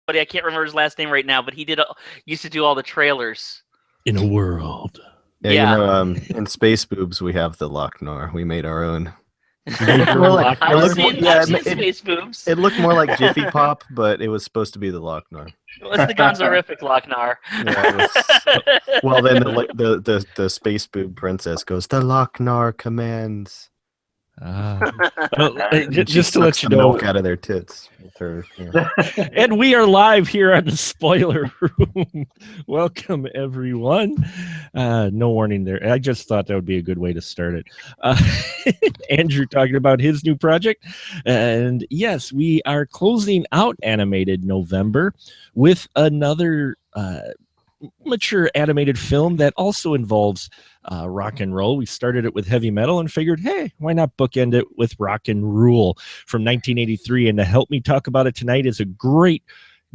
I can't remember his last name right now, but he used to do all the trailers. In a world. Yeah. In Space Boobs, we have the Loch-Nor. We made our own. I've seen Space Boobs. It looked more like Jiffy Pop, but it was supposed to be the Loch-Nor. It's the Gonzorific Loch-Nor. Yeah, well, then the Space Boob princess goes, "The Loch-Nor commands." Just to let you know, milk out of their tits with her. Yeah. And we are live here on the Spoiler Room. Welcome, everyone. No warning there. I just thought that would be a good way to start it. Andrew talking about his new project. And yes, we are closing out Animated November with another mature animated film that also involves rock and roll. We started it with heavy metal and figured, hey, why not bookend it with Rock and Rule from 1983? And to help me talk about it tonight is a great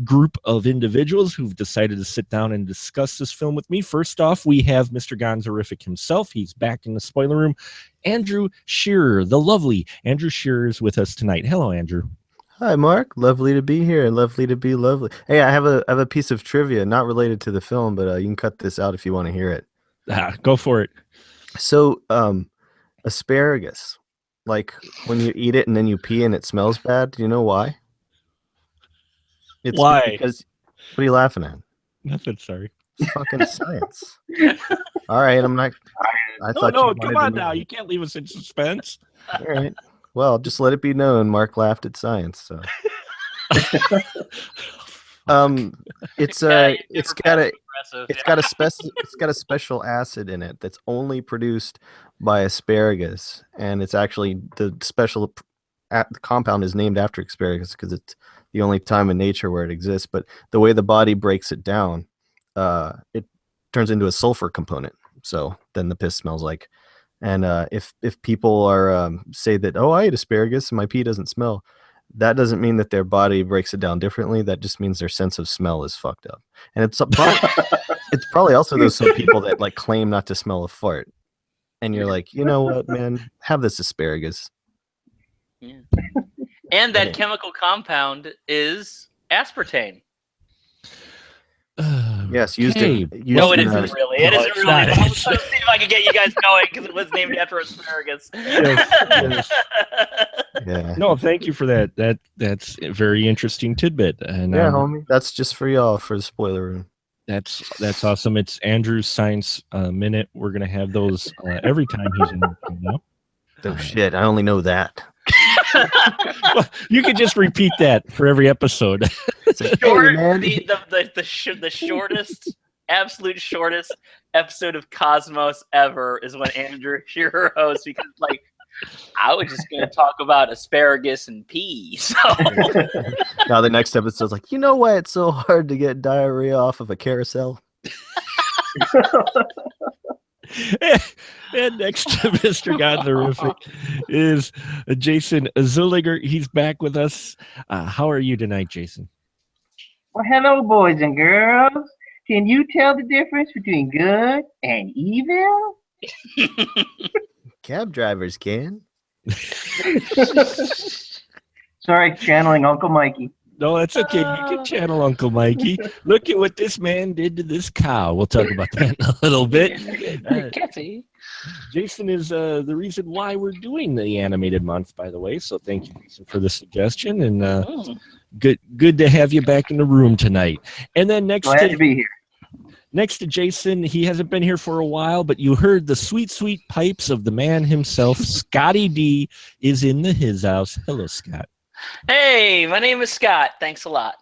group of individuals who've decided to sit down and discuss this film with me. First off, we have Mr. Gonzorific himself. He's back in the spoiler room. Andrew Shearer, the lovely Andrew Shearer, is with us tonight. Hello, Andrew. Hi, Mark. Lovely to be here. Lovely to be lovely. Hey, I have a piece of trivia, not related to the film, but you can cut this out if you want to hear it. Go for it. So, asparagus, like when you eat it and then you pee and it smells bad. Do you know why? Why? Because what are you laughing at? Nothing. Sorry. It's fucking science. All right, I'm not. No, come on now. You can't leave us in suspense. All right. Well, just let it be known, Mark laughed at science. So, it's got a special acid in it that's only produced by asparagus, and it's actually the special compound is named after asparagus because it's the only time in nature where it exists. But the way the body breaks it down, it turns into a sulfur component. So then the piss smells like. And if people are say that, oh, I ate asparagus and my pee doesn't smell, that doesn't mean that their body breaks it down differently. That just means their sense of smell is fucked up. And it's probably also those some people that like claim not to smell a fart. And you're like, you know what, man, have this asparagus. Yeah. And that chemical compound is aspartame. Yes, used no, it isn't really. It isn't really. I was trying to see if I could get you guys going because it was named after asparagus. Yes. Yeah. No, thank you for that. That's a very interesting tidbit. And homie, that's just for y'all for the spoiler room. That's awesome. It's Andrew's Science Minute. We're gonna have those every time he's in. Oh shit! I only know that. Well, you could just repeat that for every episode. The shortest, absolute shortest episode of Cosmos ever is when Andrew Shearer hosts, because like I was just going to talk about asparagus and pee. So now the next episode's like, you know why it's so hard to get diarrhea off of a carousel? And next to Mr. Gonzorific is Jason Zulliger. He's back with us. How are you tonight, Jason? Well, hello, boys and girls. Can you tell the difference between good and evil? Cab drivers can. Sorry, channeling Uncle Mikey. No, that's okay. You can channel Uncle Mikey. Look at what this man did to this cow. We'll talk about that in a little bit. Jason is the reason why we're doing the animated month, by the way. So thank you, Jason, for the suggestion. And good to have you back in the room tonight. And then glad to be here. Next to Jason, he hasn't been here for a while, but you heard the sweet, sweet pipes of the man himself. Scotty D is in his house. Hello, Scott. Hey, my name is Scott. Thanks a lot.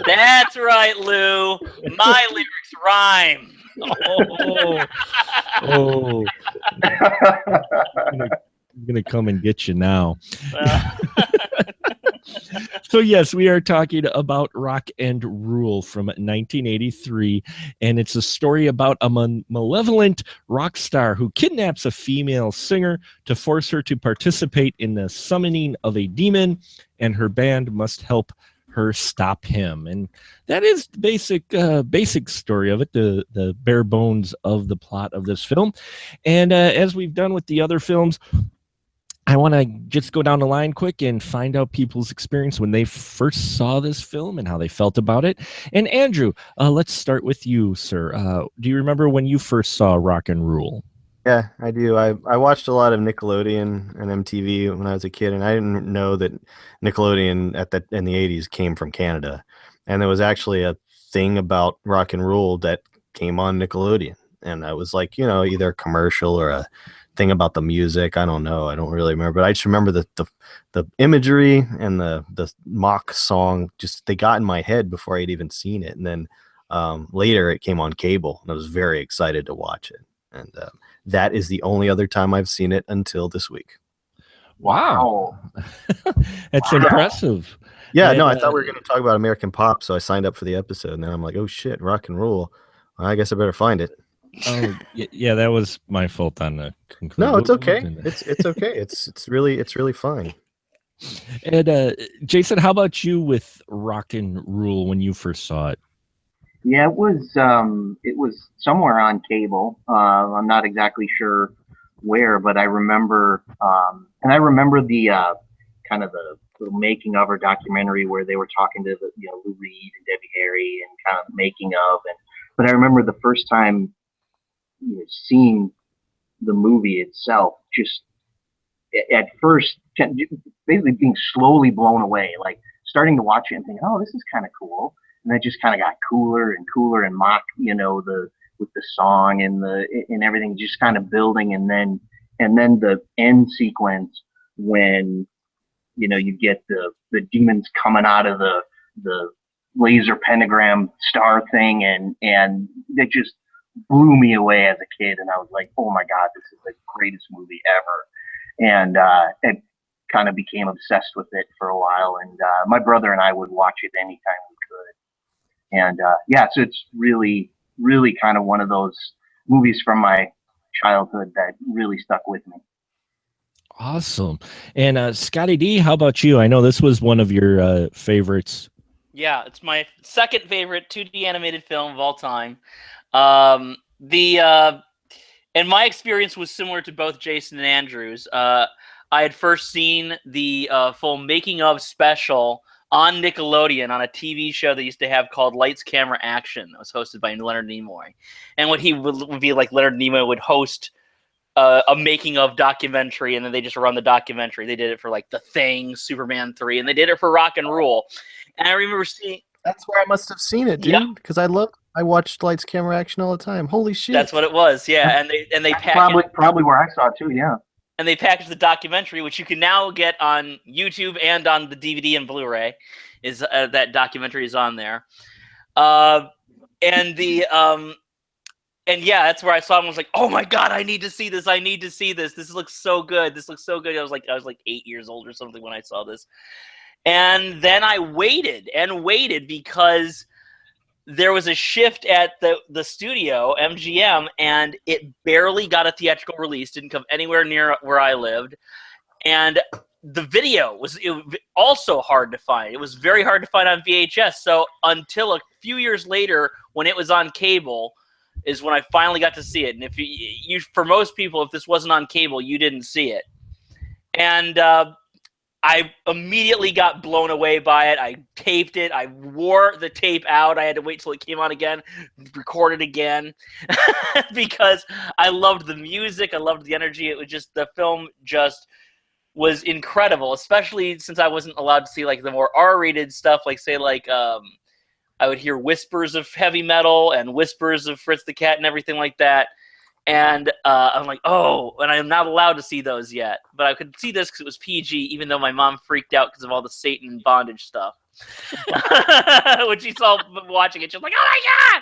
That's right, Lou. My lyrics rhyme. I'm gonna come and get you now. So yes, we are talking about Rock and Rule from 1983, and it's a story about a malevolent rock star who kidnaps a female singer to force her to participate in the summoning of a demon, and her band must help her stop him. And that is the basic story of it, the bare bones of the plot of this film. And as we've done with the other films, I want to just go down the line quick and find out people's experience when they first saw this film and how they felt about it. And Andrew, let's start with you, sir. Do you remember when you first saw Rock and Rule? Yeah, I do. I watched a lot of Nickelodeon and MTV when I was a kid, and I didn't know that Nickelodeon in the 80s came from Canada. And there was actually a thing about Rock and Rule that came on Nickelodeon. And I was like, either a commercial or a thing about the music. I don't know. I don't really remember. But I just remember the imagery and the mock song, just they got in my head before I'd even seen it. And then later it came on cable, and I was very excited to watch it. And that is the only other time I've seen it until this week. Wow. That's impressive. Yeah, no, I thought we were going to talk about American Pop, so I signed up for the episode, and then I'm like, oh shit, Rock and Rule. Well, I guess I better find it. Oh, yeah, that was my fault on the conclusion. No, it's okay. It's okay. It's really fine. And Jason, how about you with Rock and Rule when you first saw it? Yeah, it was somewhere on cable. I'm not exactly sure where, but I remember, and I remember the kind of the making of or documentary where they were talking to Lou Reed and Debbie Harry and kind of making of, but I remember the first time seeing the movie itself, just at first basically being slowly blown away, like starting to watch it and thinking, oh, this is kind of cool. And that just kind of got cooler and cooler and mock, with the song and everything just kind of building. And then the end sequence when, you get the demons coming out of the laser pentagram star thing. And that just blew me away as a kid. And I was like, oh my God, this is the greatest movie ever. And it kind of became obsessed with it for a while. And my brother and I would watch it anytime we could. And so it's really, really kind of one of those movies from my childhood that really stuck with me. Awesome. And Scotty D, how about you? I know this was one of your favorites. Yeah, it's my second favorite 2D animated film of all time. And my experience was similar to both Jason and Andrew's. I had first seen the full making of special on Nickelodeon on a TV show they used to have called Lights, Camera, Action. That was hosted by Leonard Nimoy. And what he would be like, Leonard Nimoy would host a making of documentary, and then they just run the documentary. They did it for like The Thing, Superman 3, and they did it for Rock and Rule. And I remember seeing... That's where I must have seen it, dude, because I watched Lights, Camera, Action all the time. Holy shit. That's what it was, yeah. And they packaged, probably where I saw it too, yeah. And they packaged the documentary, which you can now get on YouTube and on the DVD and Blu-ray. Is that documentary is on there, and yeah, that's where I saw it and was like, oh my God, I need to see this. I need to see this. This looks so good. This looks so good. I was like 8 years old or something when I saw this. And then I waited because there was a shift at the studio, MGM, and it barely got a theatrical release, didn't come anywhere near where I lived. And the video was also hard to find. It was very hard to find on VHS. So until a few years later, when it was on cable, is when I finally got to see it. And if you for most people, if this wasn't on cable, you didn't see it. And I immediately got blown away by it. I taped it. I wore the tape out. I had to wait till it came on again, record it again, because I loved the music. I loved the energy. It was just, the film just was incredible, especially since I wasn't allowed to see like the more R-rated stuff, like say like I would hear whispers of heavy metal and whispers of Fritz the Cat and everything like that. And I'm like, oh, and I'm not allowed to see those yet. But I could see this because it was PG, even though my mom freaked out because of all the Satan and bondage stuff. When she saw watching it, she was like, oh my God!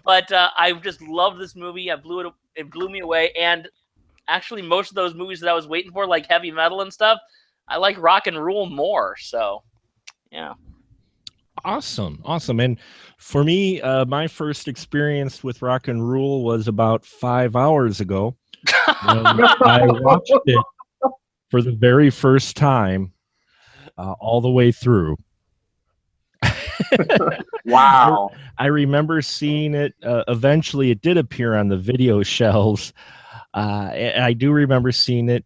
But I just loved this movie. It blew me away. And actually, most of those movies that I was waiting for, like heavy metal and stuff, I like Rock and Rule more. So, yeah. Awesome. And for me, my first experience with Rock and Rule was about 5 hours ago. I watched it for the very first time, all the way through. Wow. I remember seeing it. Eventually, it did appear on the video shelves. And I do remember seeing it.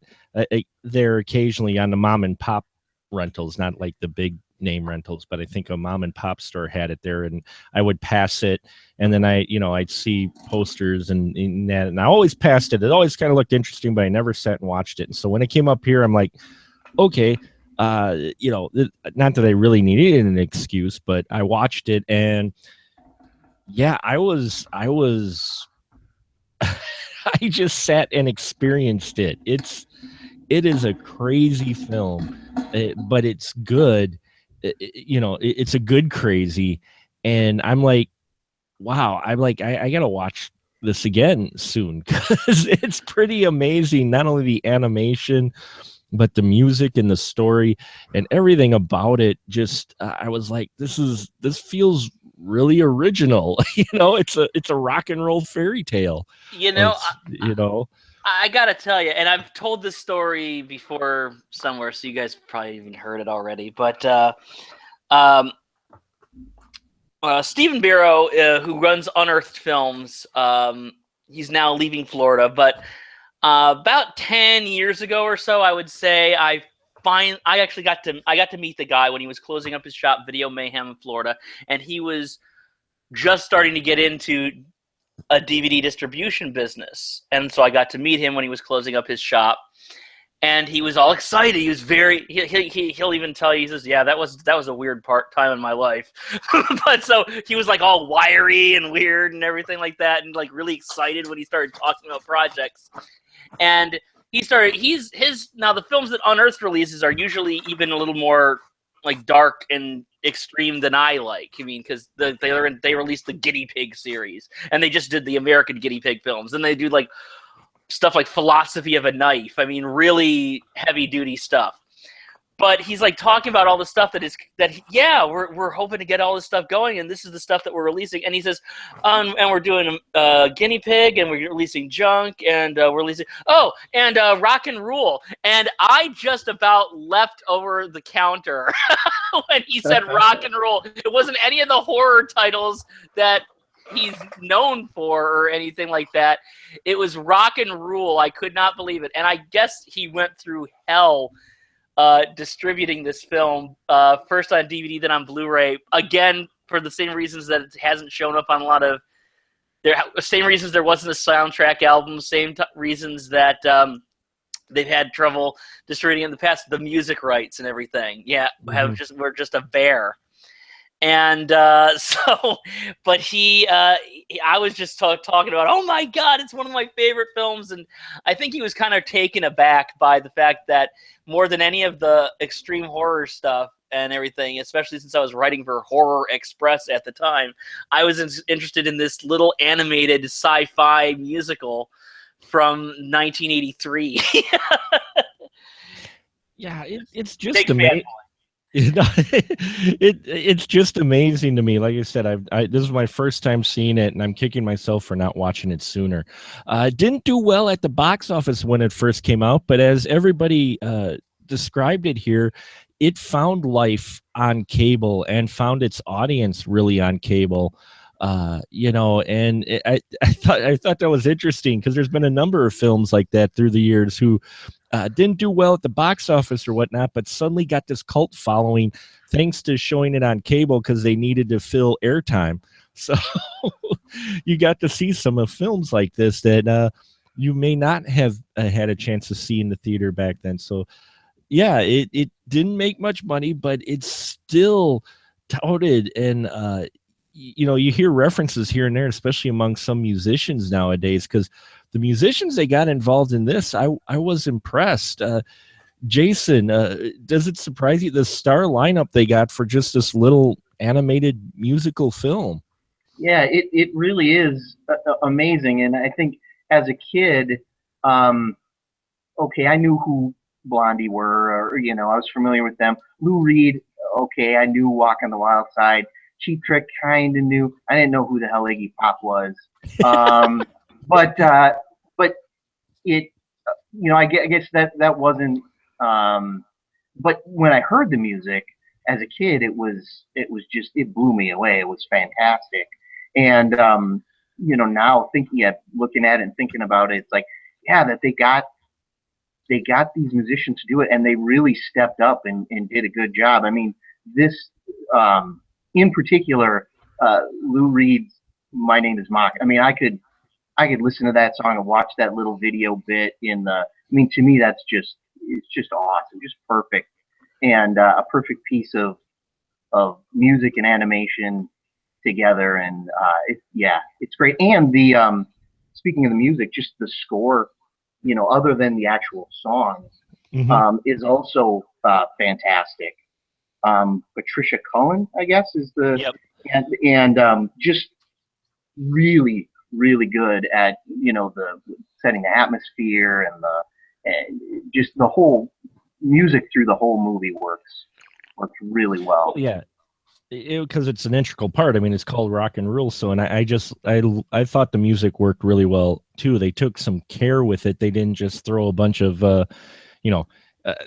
they're occasionally on the mom and pop rentals, not like the big name rentals, but I think a mom and pop store had it there, and I would pass it, and then I'd see posters and that, and I always passed it. It always kind of looked interesting, but I never sat and watched it. And so when it came up here, I'm like, okay, not that I really needed an excuse, but I watched it, and yeah, I was I just sat and experienced it. It is a crazy film, but it's good. It's a good crazy, and I'm like, wow, I'm like, I gotta watch this again soon because it's pretty amazing. Not only the animation, but the music and the story and everything about it. Just I was like, this feels really original. It's a rock and roll fairy tale. I gotta tell you, and I've told this story before somewhere, so you guys probably even heard it already. But Stephen Barrow, who runs Unearthed Films, he's now leaving Florida. But about 10 years ago or so, I would say, I actually got to meet the guy when he was closing up his shop, Video Mayhem in Florida, and he was just starting to get into a DVD distribution business. And so I got to meet him when he was closing up his shop, and he was all excited. He was he'll even tell you, he says, yeah, that was a weird time in my life. But so he was like all wiry and weird and everything like that, and like really excited when he started talking about projects. And now the films that Unearthed releases are usually even a little more like dark and extreme than I like. I mean, because they released the Guinea Pig series, and they just did the American Guinea Pig films, and they do like stuff like Philosophy of a Knife. I mean, really heavy duty stuff. But he's like talking about all the stuff we're hoping to get all this stuff going, and this is the stuff that we're releasing. And he says, and we're doing Guinea Pig, and we're releasing Junk, and we're releasing Rock and Rule. And I just about leapt over the counter when he said Rock and Roll. It wasn't any of the horror titles that he's known for or anything like that. It was Rock and Rule. I could not believe it, and I guess he went through hell distributing this film, first on DVD, then on Blu-ray, again for the same reasons that it hasn't shown up on a lot of same reasons there wasn't a soundtrack album, reasons that they've had trouble distributing in the past, the music rights and everything. Yeah, we're just a bear. And but I was just talking about, oh my God, it's one of my favorite films. And I think he was kind of taken aback by the fact that more than any of the extreme horror stuff and everything, especially since I was writing for Horror Express at the time, I was interested in this little animated sci-fi musical from 1983. Yeah, it's just amazing. It's just amazing to me. Like I said, this is my first time seeing it, and I'm kicking myself for not watching it sooner. It didn't do well at the box office when it first came out, but as everybody described it here, it found life on cable and found its audience really on cable. And I thought that was interesting because there's been a number of films like that through the years who didn't do well at the box office or whatnot, but suddenly got this cult following thanks to showing it on cable because they needed to fill airtime. So you got to see some of films like this that you may not have had a chance to see in the theater back then. So yeah, it didn't make much money, but it's still touted, and you hear references here and there, especially among some musicians nowadays, because the musicians they got involved in this, I was impressed. Jason, does it surprise you the star lineup they got for just this little animated musical film? Yeah, it really is amazing. And I think as a kid, okay, I knew who Blondie were, or, I was familiar with them. Lou Reed, okay, I knew Walk on the Wild Side. Cheap Trick kind of knew. I didn't know who the hell Iggy Pop was. But it, I guess that wasn't, but when I heard the music as a kid, it blew me away. It was fantastic. And, now looking at it and thinking about it, it's like, yeah, that they got they got these musicians to do it, and they really stepped up and did a good job. I mean, this in particular, Lou Reed's "My Name Is Mock." I mean, I could listen to that song and watch that little video bit in the. I mean, to me, it's just awesome, just perfect, and a perfect piece of music and animation together, and it's great. And the speaking of the music, just the score, other than the actual songs, is also fantastic. Patricia Cullen, I guess, is the and just really, really good at the setting the atmosphere and just the whole music through the whole movie works really well. Yeah, because it's an integral part. I mean, it's called Rock and Roll. So, and I thought the music worked really well too. They took some care with it. They didn't just throw a bunch of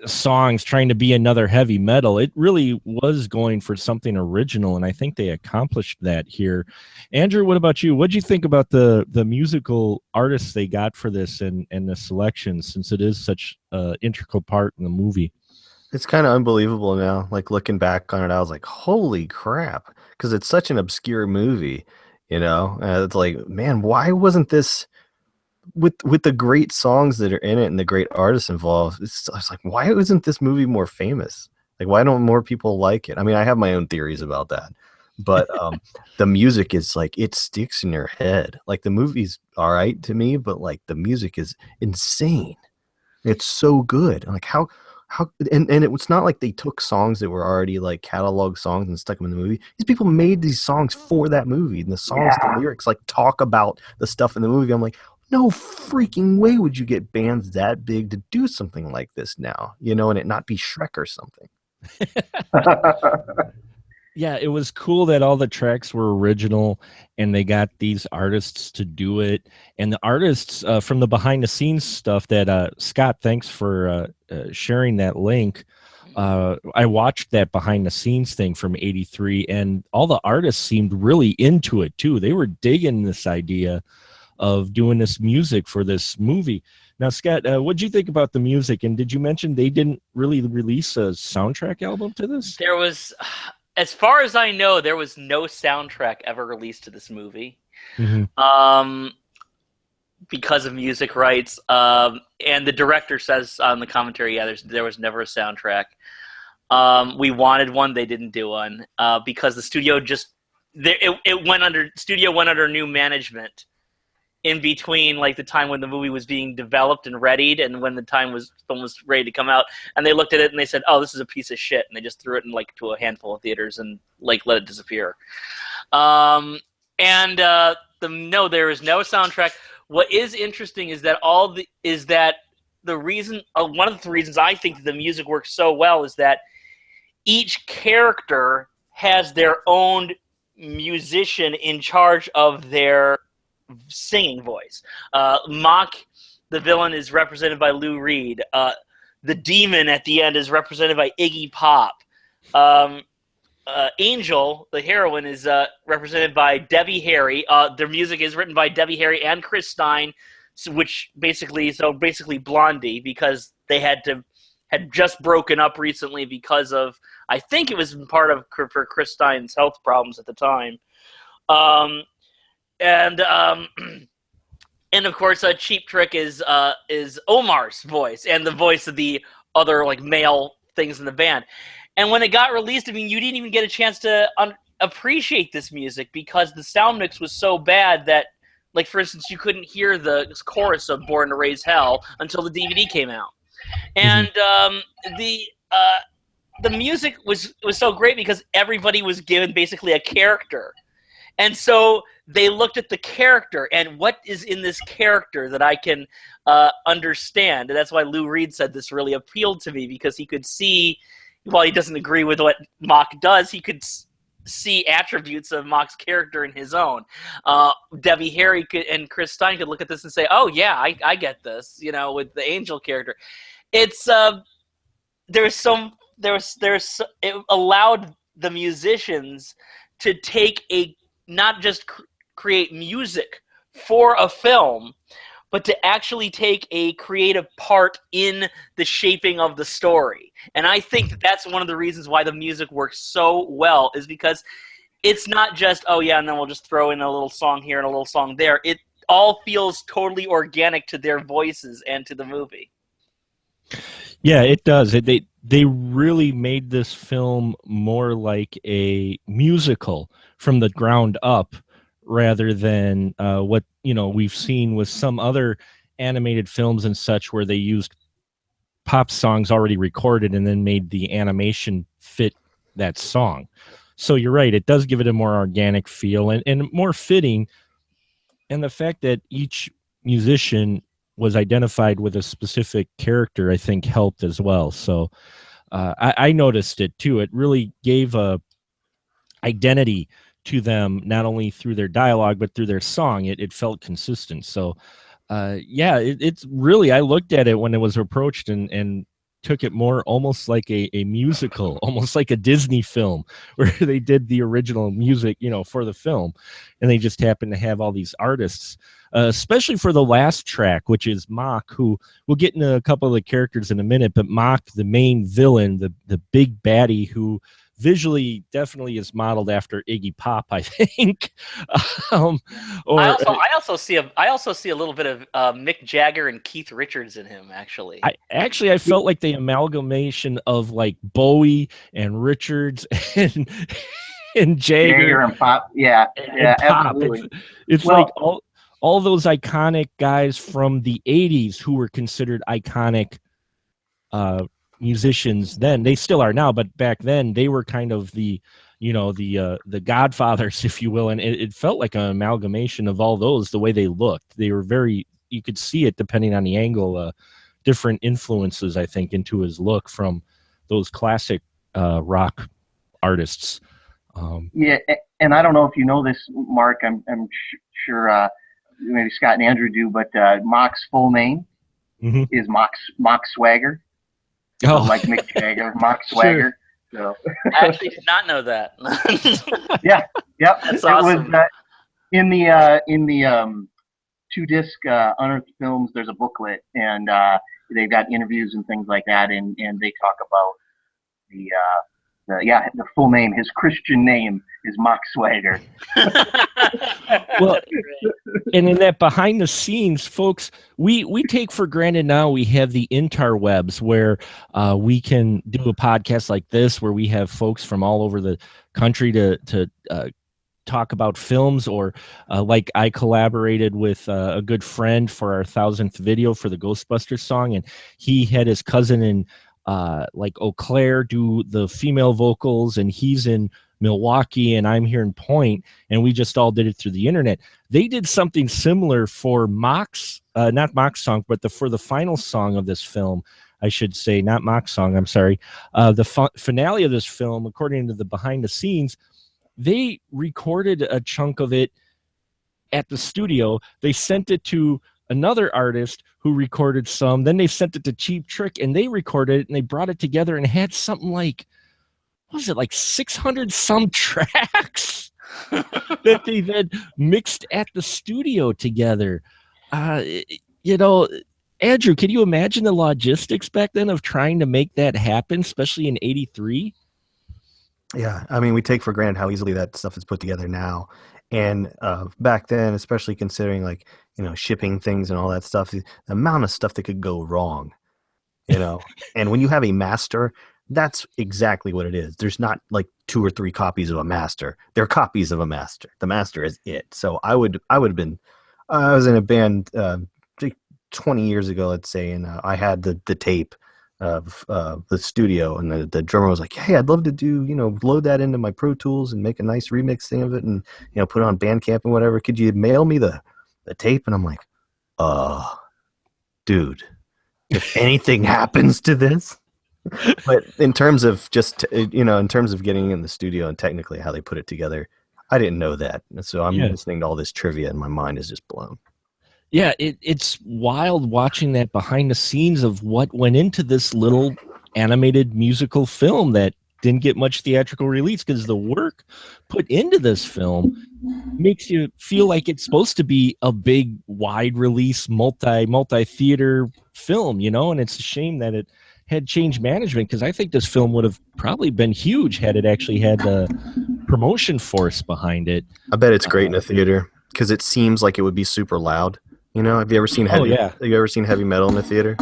songs trying to be another heavy metal. It really was going for something original, and I think they accomplished that here. Andrew, what about you? What do you think about the musical artists they got for this and the selection, since it is such an integral part in the movie? It's kind of unbelievable now. Like, looking back on it, I was like, holy crap, because it's such an obscure movie, it's like, man, why wasn't this with the great songs that are in it and the great artists involved? It's like, why isn't this movie more famous? Like, why don't more people like it? I mean, I have my own theories about that, but the music is like, it sticks in your head. Like, the movie's all right to me, but like, the music is insane. It's so good. Like, how and it was not like they took songs that were already like catalog songs and stuck them in the movie. These people made these songs for that movie, and the songs, the lyrics, like, talk about the stuff in the movie. I'm like, no freaking way would you get bands that big to do something like this now, and it not be Shrek or something. Yeah, it was cool that all the tracks were original and they got these artists to do it. And the artists from the behind the scenes stuff that Scott, thanks for sharing that link. I watched that behind the scenes thing from '83, and all the artists seemed really into it too. They were digging this idea of doing this music for this movie. Now, Scott, what did you think about the music? And did you mention they didn't really release a soundtrack album to this? There was, as far as I know, there was no soundtrack ever released to this movie. Because of music rights. And the director says on the commentary, there was never a soundtrack. We wanted one, they didn't do one, because the studio went under new management in between, like, the time when the movie was being developed and readied and when the time was almost ready to come out. And they looked at it and they said, oh, this is a piece of shit. And they just threw it in, like, to a handful of theaters and, like, let it disappear. No, there is no soundtrack. What is interesting is that one of the reasons I think the music works so well is that each character has their own musician in charge of their singing voice. Mock, the villain, is represented by Lou Reed. The demon at the end is represented by Iggy Pop. Angel, the heroine, is represented by Debbie Harry. Their music is written by Debbie Harry and Chris Stein, basically Blondie, because they had just broken up recently because of, I think it was part of for Chris Stein's health problems at the time. And of course, Cheap Trick is Omar's voice and the voice of the other, like, male things in the band. And when it got released, I mean, you didn't even get a chance to appreciate this music because the sound mix was so bad that, like, for instance, you couldn't hear the chorus of Born to Raise Hell until the DVD came out. And the music was so great because everybody was given basically a character. And so they looked at the character and what is in this character that I can understand. And that's why Lou Reed said this really appealed to me, because he could see, while he doesn't agree with what Mock does, he could see attributes of Mock's character in his own. Debbie Harry and Chris Stein could look at this and say, oh, yeah, I get this, with the Angel character. It's it allowed the musicians to take not just create music for a film, but to actually take a creative part in the shaping of the story. And I think that that's one of the reasons why the music works so well, is because it's not just, oh yeah, and then we'll just throw in a little song here and a little song there. It all feels totally organic to their voices and to the movie. Yeah, it does. They really made this film more like a musical from the ground up, rather than what we've seen with some other animated films and such, where they used pop songs already recorded and then made the animation fit that song. So you're right, it does give it a more organic feel and more fitting. And the fact that each musician was identified with a specific character, I think, helped as well. So I noticed it too. It really gave a identity to them, not only through their dialogue but through their song. It felt consistent. So it's really, I looked at it when it was approached and took it more almost like a musical, almost like a Disney film, where they did the original music, for the film, and they just happened to have all these artists, especially for the last track, which is Mok, who we'll get into a couple of the characters in a minute, but Mok, the main villain, the big baddie, who visually definitely is modeled after Iggy Pop, I think. I also see a little bit of Mick Jagger and Keith Richards in him. Actually, I felt like the amalgamation of like Bowie and Richards and Jagger and Pop. Yeah, Pop. Absolutely. It's like all those iconic guys from the 80s who were considered iconic musicians then. They still are now, but back then they were kind of the godfathers, if you will, and it felt like an amalgamation of all those. The way they looked, they were very, you could see it depending on the angle, different influences, I think, into his look from those classic rock artists. And I don't know if you know this, Mark. I'm sure maybe Scott and Andrew do, but Mok's full name is Mok Swagger. Oh, like Mick Jagger, Mok Swagger. Sure. So I actually did not know that. Yeah, that's awesome. It was in the 2-disc Unearthed Films. There's a booklet, and they've got interviews and things like that, and they talk about the full name. His Christian name is Mok Swagger. Well, and in that behind the scenes, folks, we take for granted now we have the interwebs where we can do a podcast like this, where we have folks from all over the country to talk about films, or like I collaborated with a good friend for our 1000th video for the Ghostbusters song, and he had his cousin in like Eau Claire do the female vocals, and he's in Milwaukee and I'm here in Point, and we just all did it through the internet. They did something similar for Mok's, not Mok's song, but for the final song of this film, I should say, not Mok's song, I'm sorry. The finale of this film, according to the behind the scenes, they recorded a chunk of it at the studio. They sent it to another artist who recorded some. Then they sent it to Cheap Trick, and they recorded it, and they brought it together and had something like, what was it, like 600 some tracks that they then mixed at the studio together. Andrew, can you imagine the logistics back then of trying to make that happen, especially in 83? Yeah, I mean, we take for granted how easily that stuff is put together now. And back then, especially considering shipping things and all that stuff, the amount of stuff that could go wrong, and when you have a master, that's exactly what it is. There's not like 2 or 3 copies of a master. They're copies of a master. The master is it. So I would have been, I was in a band 20 years ago, let's say, and I had the tape of the studio, and the drummer was like, hey, I'd love to do, load that into my Pro Tools and make a nice remix thing of it and, put it on Bandcamp and whatever. Could you mail me the tape? And I'm like, dude, if anything happens to this. But in terms of in terms of getting in the studio and technically how they put it together, I didn't know that. So I'm listening to all this trivia and my mind is just blown. Yeah, it's wild watching that behind the scenes of what went into this little animated musical film that didn't get much theatrical release because the work put into this film makes you feel like it's supposed to be a big, wide release, multi theater film, and it's a shame that it had changed management, because I think this film would have probably been huge had it actually had the promotion force behind it. I bet it's great in a theater because it seems like it would be super loud. Have you ever seen heavy? Have you ever seen heavy metal in the theater?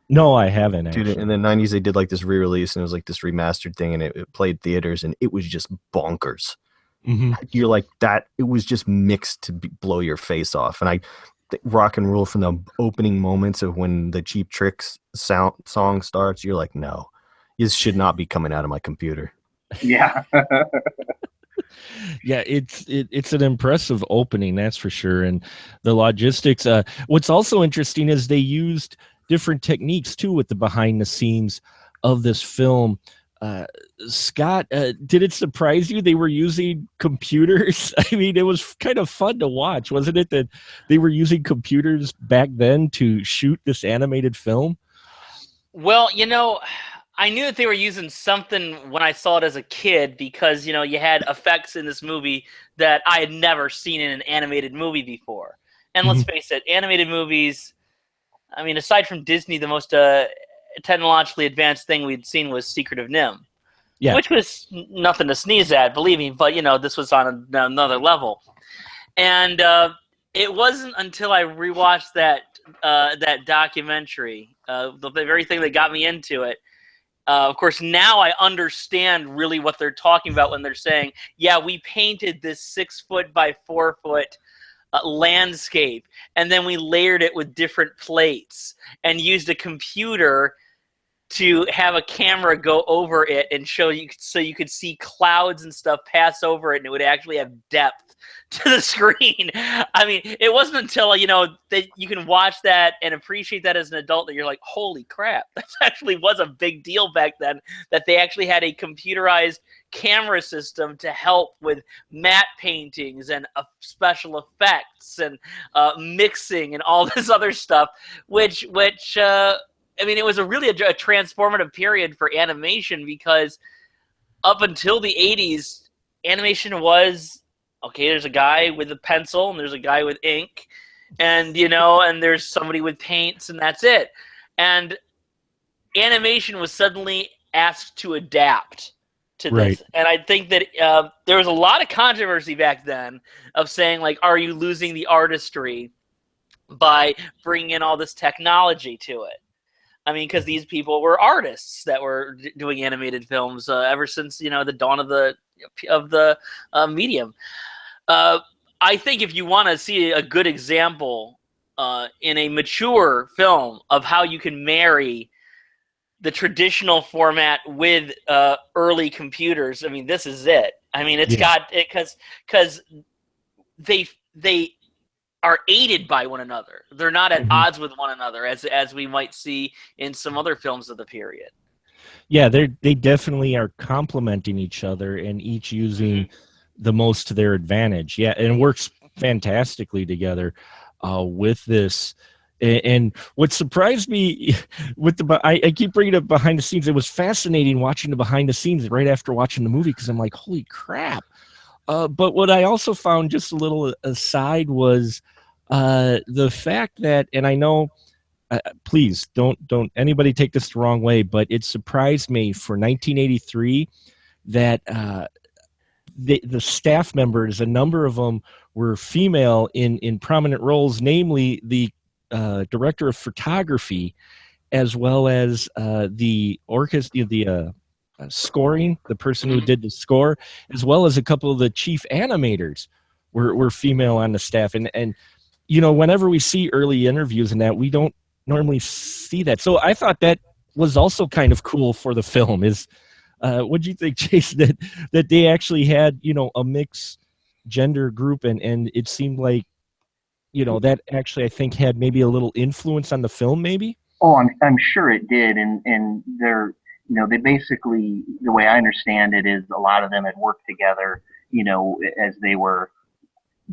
No, I haven't. Actually. Dude, in the 90s, they did like this re-release, and it was like this remastered thing, and it played theaters, and it was just bonkers. Mm-hmm. You're like that. It was just mixed to blow your face off. And rock and roll from the opening moments of when the Cheap Tricks song starts. You're like, no, this should not be coming out of my computer. Yeah. Yeah, it's an impressive opening, that's for sure. And the logistics. What's also interesting is they used different techniques too with the behind the scenes of this film. Scott, did it surprise you they were using computers? I mean, it was kind of fun to watch, wasn't it, that they were using computers back then to shoot this animated film? Well, I knew that they were using something when I saw it as a kid, because, you had effects in this movie that I had never seen in an animated movie before. And let's face it, animated movies, I mean, aside from Disney, the most technologically advanced thing we'd seen was Secret of NIMH, which was nothing to sneeze at, believe me, but, this was on another level. And it wasn't until I rewatched that documentary, the very thing that got me into it. Of course, now I understand really what they're talking about when they're saying, yeah, we painted this 6 foot by 4 foot landscape, and then we layered it with different plates and used a computer to have a camera go over it and show you, so you could see clouds and stuff pass over it, and it would actually have depth to the screen. I mean, it wasn't until, that you can watch that and appreciate that as an adult that you're like, holy crap, that actually was a big deal back then, that they actually had a computerized camera system to help with matte paintings and special effects and mixing and all this other stuff, which I mean, it was really a transformative period for animation, because up until the 80s, animation was, okay, there's a guy with a pencil and there's a guy with ink, and, and there's somebody with paints, and that's it. And animation was suddenly asked to adapt to this. Right. And I think that there was a lot of controversy back then of saying, like, are you losing the artistry by bringing in all this technology to it? I mean, because these people were artists that were doing animated films ever since, the dawn of the medium. I think if you want to see a good example in a mature film of how you can marry the traditional format with early computers, I mean, this is it. I mean, it's got it because they are aided by one another. They're not at odds with one another, as we might see in some other films of the period. Yeah, they definitely are complementing each other and each using the most to their advantage. Yeah, and it works fantastically together with this. And what surprised me with I keep bringing up behind the scenes. It was fascinating watching the behind the scenes right after watching the movie, because I'm like, holy crap. But what I also found, just a little aside, was the fact that, and I know, please don't anybody take this the wrong way, but it surprised me for 1983 that the staff members, a number of them were female in prominent roles, namely the director of photography, as well as the orchestra, the scoring, the person who did the score, as well as a couple of the chief animators were female on the staff. And whenever we see early interviews and that, we don't normally see that. So I thought that was also kind of cool for the film. What do you think, Jason, that they actually had, a mixed gender group, and it seemed like, that actually, I think, had maybe a little influence on the film, maybe? Oh, I'm sure it did. And they're, they basically, the way I understand it is, a lot of them had worked together, as they were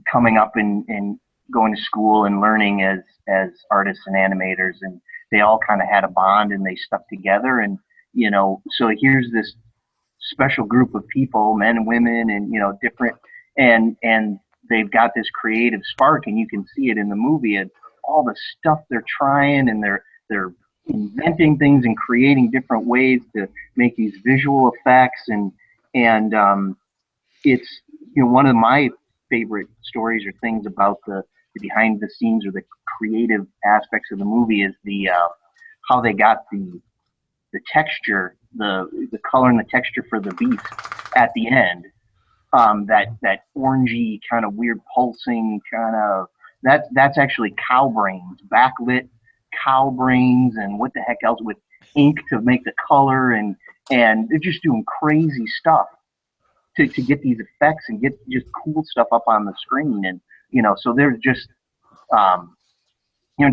coming up and going to school and learning as artists and animators, and they all kind of had a bond and they stuck together. And, so here's this special group of people, men and women, and different, and they've got this creative spark, and you can see it in the movie, and all the stuff they're trying, and they're inventing things and creating different ways to make these visual effects, and it's one of my favorite stories or things about the behind the scenes or the creative aspects of the movie is the how they got the texture, the color and the texture for the beast at the end. That orangey kind of weird pulsing kind of that's actually cow brains, backlit cow brains, and what the heck else with ink to make the color, and they're just doing crazy stuff to get these effects and get just cool stuff up on the screen, and so they're just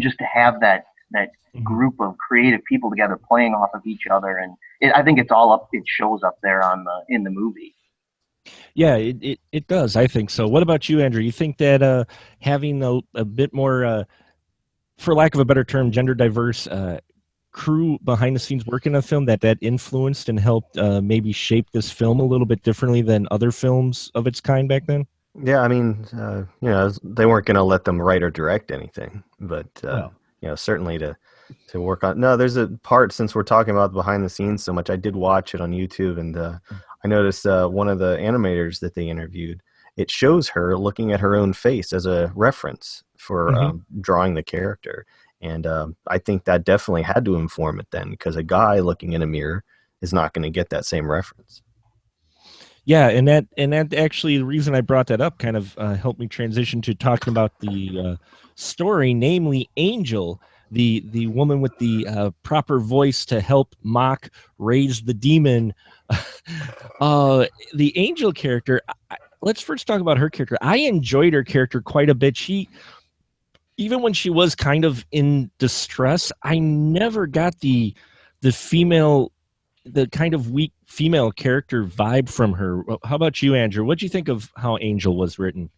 just to have that group of creative people together playing off of each other, and I think it's all up. It shows up there in the movie. Yeah, it does. I think so. What about you, Andrew? You think that having a bit more, for lack of a better term, gender diverse crew behind the scenes work in a film that influenced and helped maybe shape this film a little bit differently than other films of its kind back then? Yeah, I mean, they weren't going to let them write or direct anything, but certainly to work on. No, there's a part, since we're talking about behind the scenes so much, I did watch it on YouTube, and I noticed one of the animators that they interviewed, it shows her looking at her own face as a reference for drawing the character. And I think that definitely had to inform it then, because a guy looking in a mirror is not going to get that same reference. Yeah, and that actually, the reason I brought that up kind of helped me transition to talking about the story, namely Angel, the woman with the proper voice to help Mok raise the demon. The Angel character, let's first talk about her character. I enjoyed her character quite a bit. Even when she was kind of in distress, I never got the kind of weak female character vibe from her. How about you, Andrew? What do you think of how Angel was written?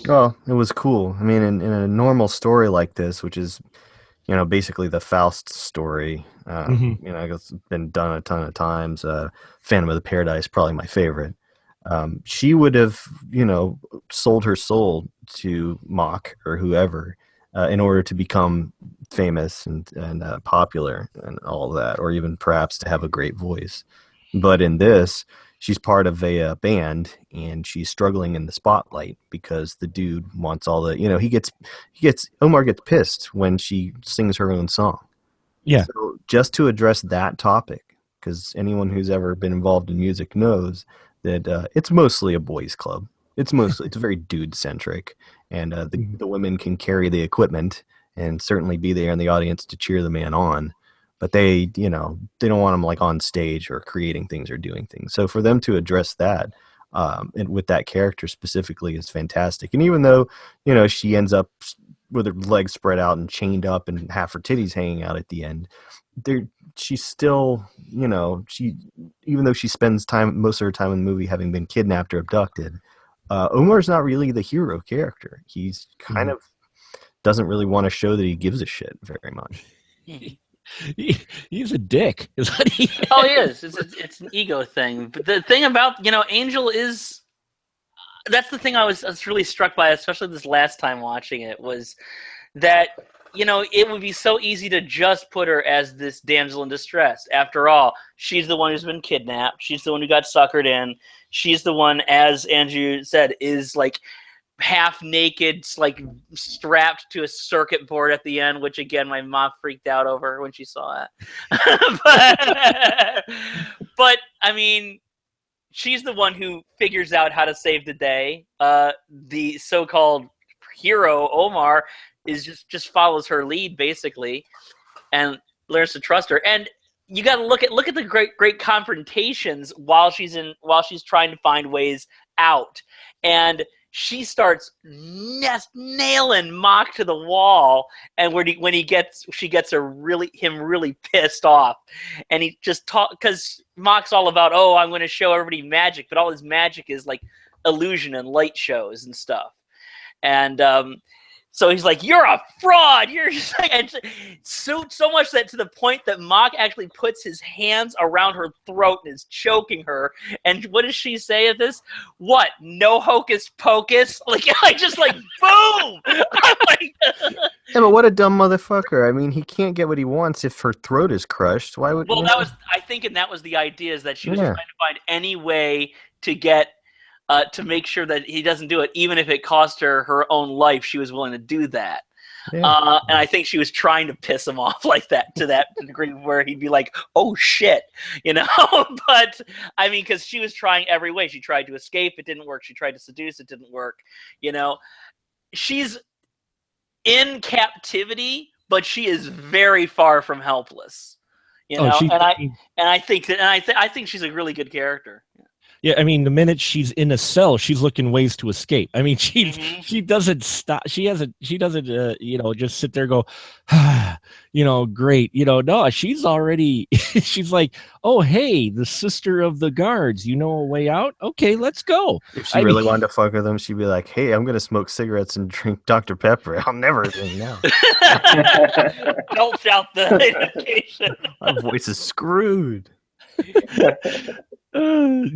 Oh, it was cool. I mean, in a normal story like this, which is, basically the Faust story, it's been done a ton of times. Phantom of the Paradise, probably my favorite. She would have, sold her soul to Mok or whoever in order to become famous and popular and all that, or even perhaps to have a great voice. But in this, she's part of a band, and she's struggling in the spotlight because the dude wants all the, Omar gets pissed when she sings her own song. Yeah. So just to address that topic, because anyone who's ever been involved in music knows that it's mostly a boys' club. It's very dude centric, and the women can carry the equipment and certainly be there in the audience to cheer the man on. But they don't want him like on stage or creating things or doing things. So for them to address that and with that character specifically is fantastic. And even though, she ends up with her legs spread out and chained up and half her titties hanging out at the end, she's still, even though she spends most of her time in the movie having been kidnapped or abducted, Omar's not really the hero character. He's kind of doesn't really want to show that he gives a shit very much. He's a dick, is what he is. Oh, he is. It's an ego thing. But the thing about, Angel is, that's the thing I was really struck by, especially this last time watching it, was that, it would be so easy to just put her as this damsel in distress. After all, she's the one who's been kidnapped. She's the one who got suckered in. She's the one, as Andrew said, is like half naked, like strapped to a circuit board at the end, which again my mom freaked out over when she saw it. but I mean, she's the one who figures out how to save the day. The so-called hero Omar is just follows her lead basically and learns to trust her. And you got to look at the great confrontations while she's trying to find ways out, and she starts nailing Mok to the wall, and she gets him really pissed off, and he just because Mok's all about, I'm going to show everybody magic, but all his magic is like illusion and light shows and stuff, and So he's like, "You're a fraud. You're just like," and so much that to the point that Mock actually puts his hands around her throat and is choking her. And what does she say at this? What? No hocus pocus? Like, I just like boom. I'm like, Yeah, but what a dumb motherfucker. I mean, he can't get what he wants if her throat is crushed. Why would? well, you that know? was I think, and that was the idea, is that she was Yeah. trying to find any way to get. To make sure that he doesn't do it, even if it cost her own life, she was willing to do that. Yeah. And I think she was trying to piss him off like that to that degree where he'd be like, "Oh shit," you know. But I mean, because she was trying every way. She tried to escape, it didn't work. She tried to seduce, it didn't work. You know, she's in captivity, but she is very far from helpless. You know, I think she's a really good character. Yeah, I mean, the minute she's in a cell, she's looking ways to escape. I mean, she doesn't stop. She doesn't, just sit there and go, great. No, she's already, she's like, oh, hey, the sister of the guards, a way out? Okay, let's go. If she really wanted to fuck with him, she'd be like, hey, I'm going to smoke cigarettes and drink Dr. Pepper. I'll never drink now. Don't shout the identification. My voice is screwed.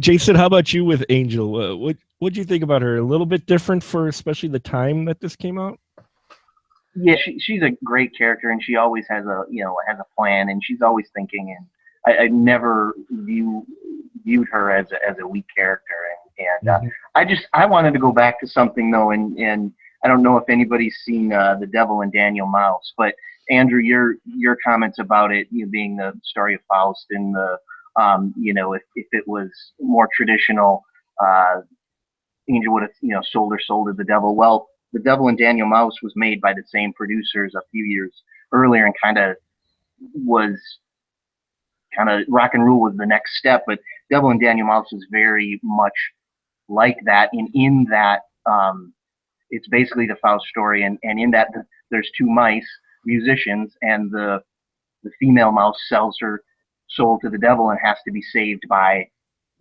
Jason, how about you with Angel? What'd you think about her? A little bit different for especially the time that this came out? Yeah, she's a great character, and she always has a plan, and she's always thinking. And I never viewed her as a weak character. And I wanted to go back to something though, and I don't know if anybody's seen The Devil and Daniel Mouse, but Andrew, your comments about it being the story of Faust and the if it was more traditional, Angel would have, sold her soul to the devil. Well, The Devil and Daniel Mouse was made by the same producers a few years earlier, and kind of Rock and Rule was the next step. But Devil and Daniel Mouse is very much like that, and in that, it's basically the Faust story, and in that there's two mice, musicians, and the female mouse sells her soul to the devil and has to be saved by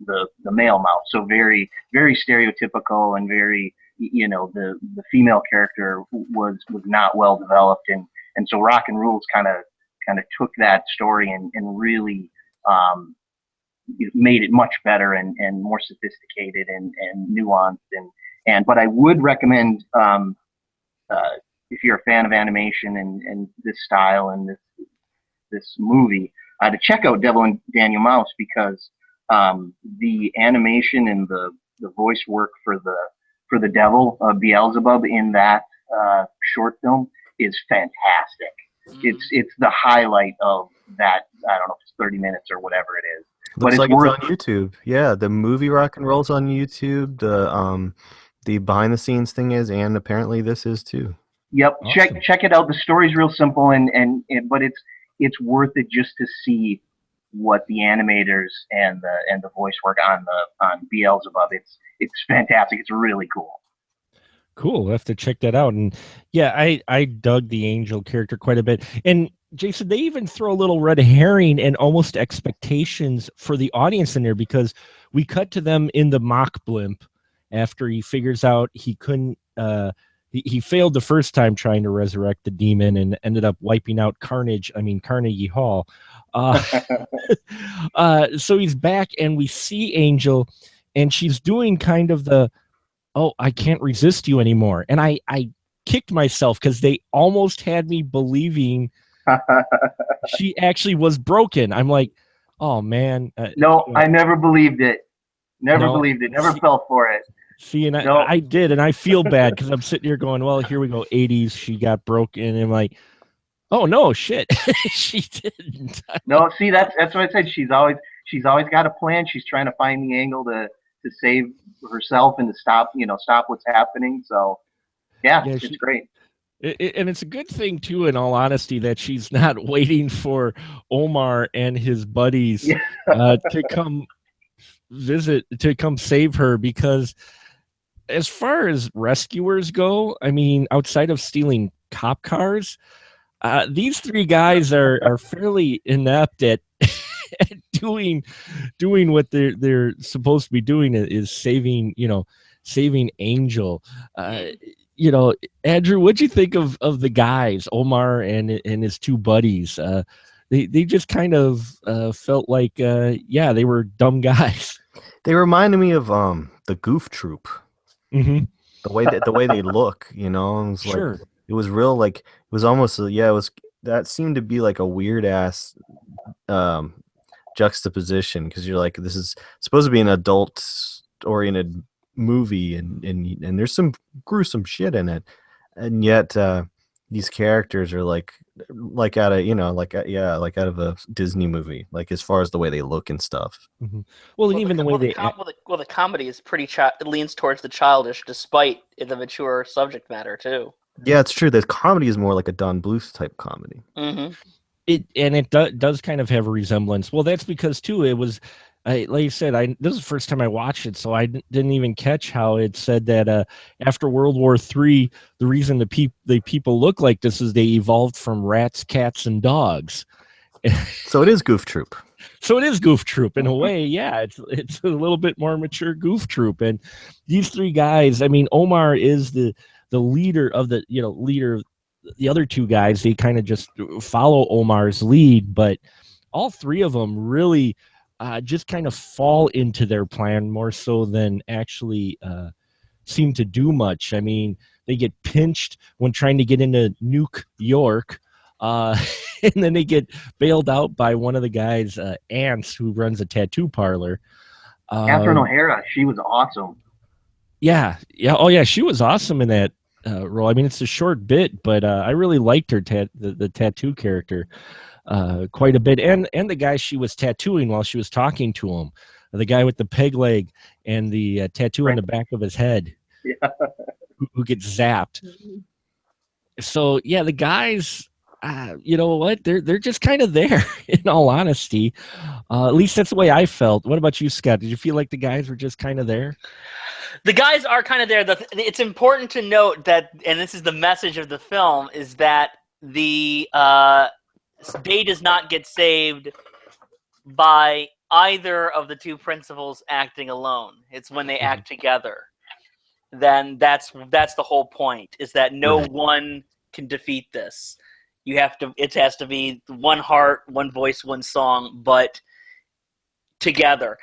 the male mouse. So very, very stereotypical, and very, the female character was not well developed, and so Rock and Rules kind of took that story and really made it much better and more sophisticated and nuanced, but I would recommend if you're a fan of animation and this style and this movie, to check out Devil and Daniel Mouse, because the animation and the voice work for the devil, Beelzebub, in that short film is fantastic. It's the highlight of that. I don't know if it's 30 minutes or whatever it is. Looks like it's on YouTube. Yeah, the movie Rock and Roll's on YouTube. The behind the scenes thing is, and apparently this is too. Yep, Awesome. check it out. The story's real simple, but it's worth it just to see what the animators and the voice work on Beelzebub. It's fantastic. It's really cool. Cool. We'll have to check that out. And yeah, I dug the Angel character quite a bit. And Jason, they even throw a little red herring and almost expectations for the audience in there, because we cut to them in the mock blimp after he figures out he couldn't he failed the first time trying to resurrect the demon and ended up wiping out Carnegie Hall. So he's back, and we see Angel, and she's doing kind of the, oh, I can't resist you anymore. And I kicked myself, because they almost had me believing she actually was broken. I'm like, oh man. No, I never believed it. Never believed it. Never fell for it. See, and I did, and I feel bad, because I'm sitting here going, well, here we go, 80s, she got broken, and I'm like, oh no, shit, she didn't. No, see, that's what I said. She's always got a plan. She's trying to find the angle to save herself and to stop what's happening. So, yeah it's great. And it's a good thing too, in all honesty, that she's not waiting for Omar and his buddies to come save her, because as far as rescuers go, I mean, outside of stealing cop cars, these three guys are fairly inept at doing what they're supposed to be doing, is saving Angel. you know, Andrew, what'd you think of the guys, Omar and his two buddies? They just kind of felt like they were dumb guys. They reminded me of the Goof Troop. Mm-hmm. The way they look, you know, it was Sure. like it was real, like it was almost it was that seemed to be like a weird ass juxtaposition, because you're like, this is supposed to be an adult oriented movie, and there's some gruesome shit in it, and yet these characters are like out of, you know, like out of a Disney movie, like as far as the way they look and stuff. Mm-hmm. Well, and even the way the comedy is pretty it leans towards the childish, despite the mature subject matter too. Yeah, it's true. The comedy is more like a Don Bluth type comedy. Mm-hmm. It does kind of have a resemblance. Well, that's because too it was, like you said, this is the first time I watched it, so I didn't even catch how it said that after World War III, the reason the people look like this is they evolved from rats, cats, and dogs. So it is Goof Troop. So it is Goof Troop in a way. Yeah, it's a little bit more mature Goof Troop, and these three guys. I mean, Omar is the leader of the leader. The other two guys, they kind of just follow Omar's lead, but all three of them really just kind of fall into their plan more so than actually seem to do much. I mean, they get pinched when trying to get into Nuke York, and then they get bailed out by one of the guys, Ants, who runs a tattoo parlor. Catherine O'Hara, she was awesome. Yeah. Oh, yeah, she was awesome in that role. I mean, it's a short bit, but I really liked her the tattoo character quite a bit, and the guy she was tattooing while she was talking to him, the guy with the peg leg and the tattoo on the back of his head, who gets zapped. So yeah, the guys, you know what? They're just kind of there. In all honesty, at least that's the way I felt. What about you, Scott? Did you feel like the guys were just kind of there? The guys are kind of there. It's important to note that, and this is the message of the film, is that the day does not get saved by either of the two principals acting alone. It's when they act together. Then that's the whole point, is that no one can defeat this. It has to be one heart, one voice, one song, but together.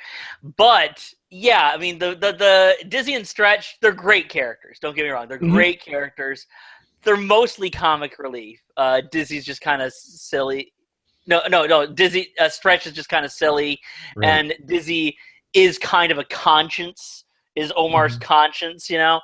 But yeah, I mean, the Dizzy and Stretch, they're great characters. Don't get me wrong. They're great characters. They're mostly comic relief. Dizzy's just kind of silly. No. Dizzy, Stretch is just kind of silly. Right. And Dizzy is kind of a conscience, is Omar's conscience, you know?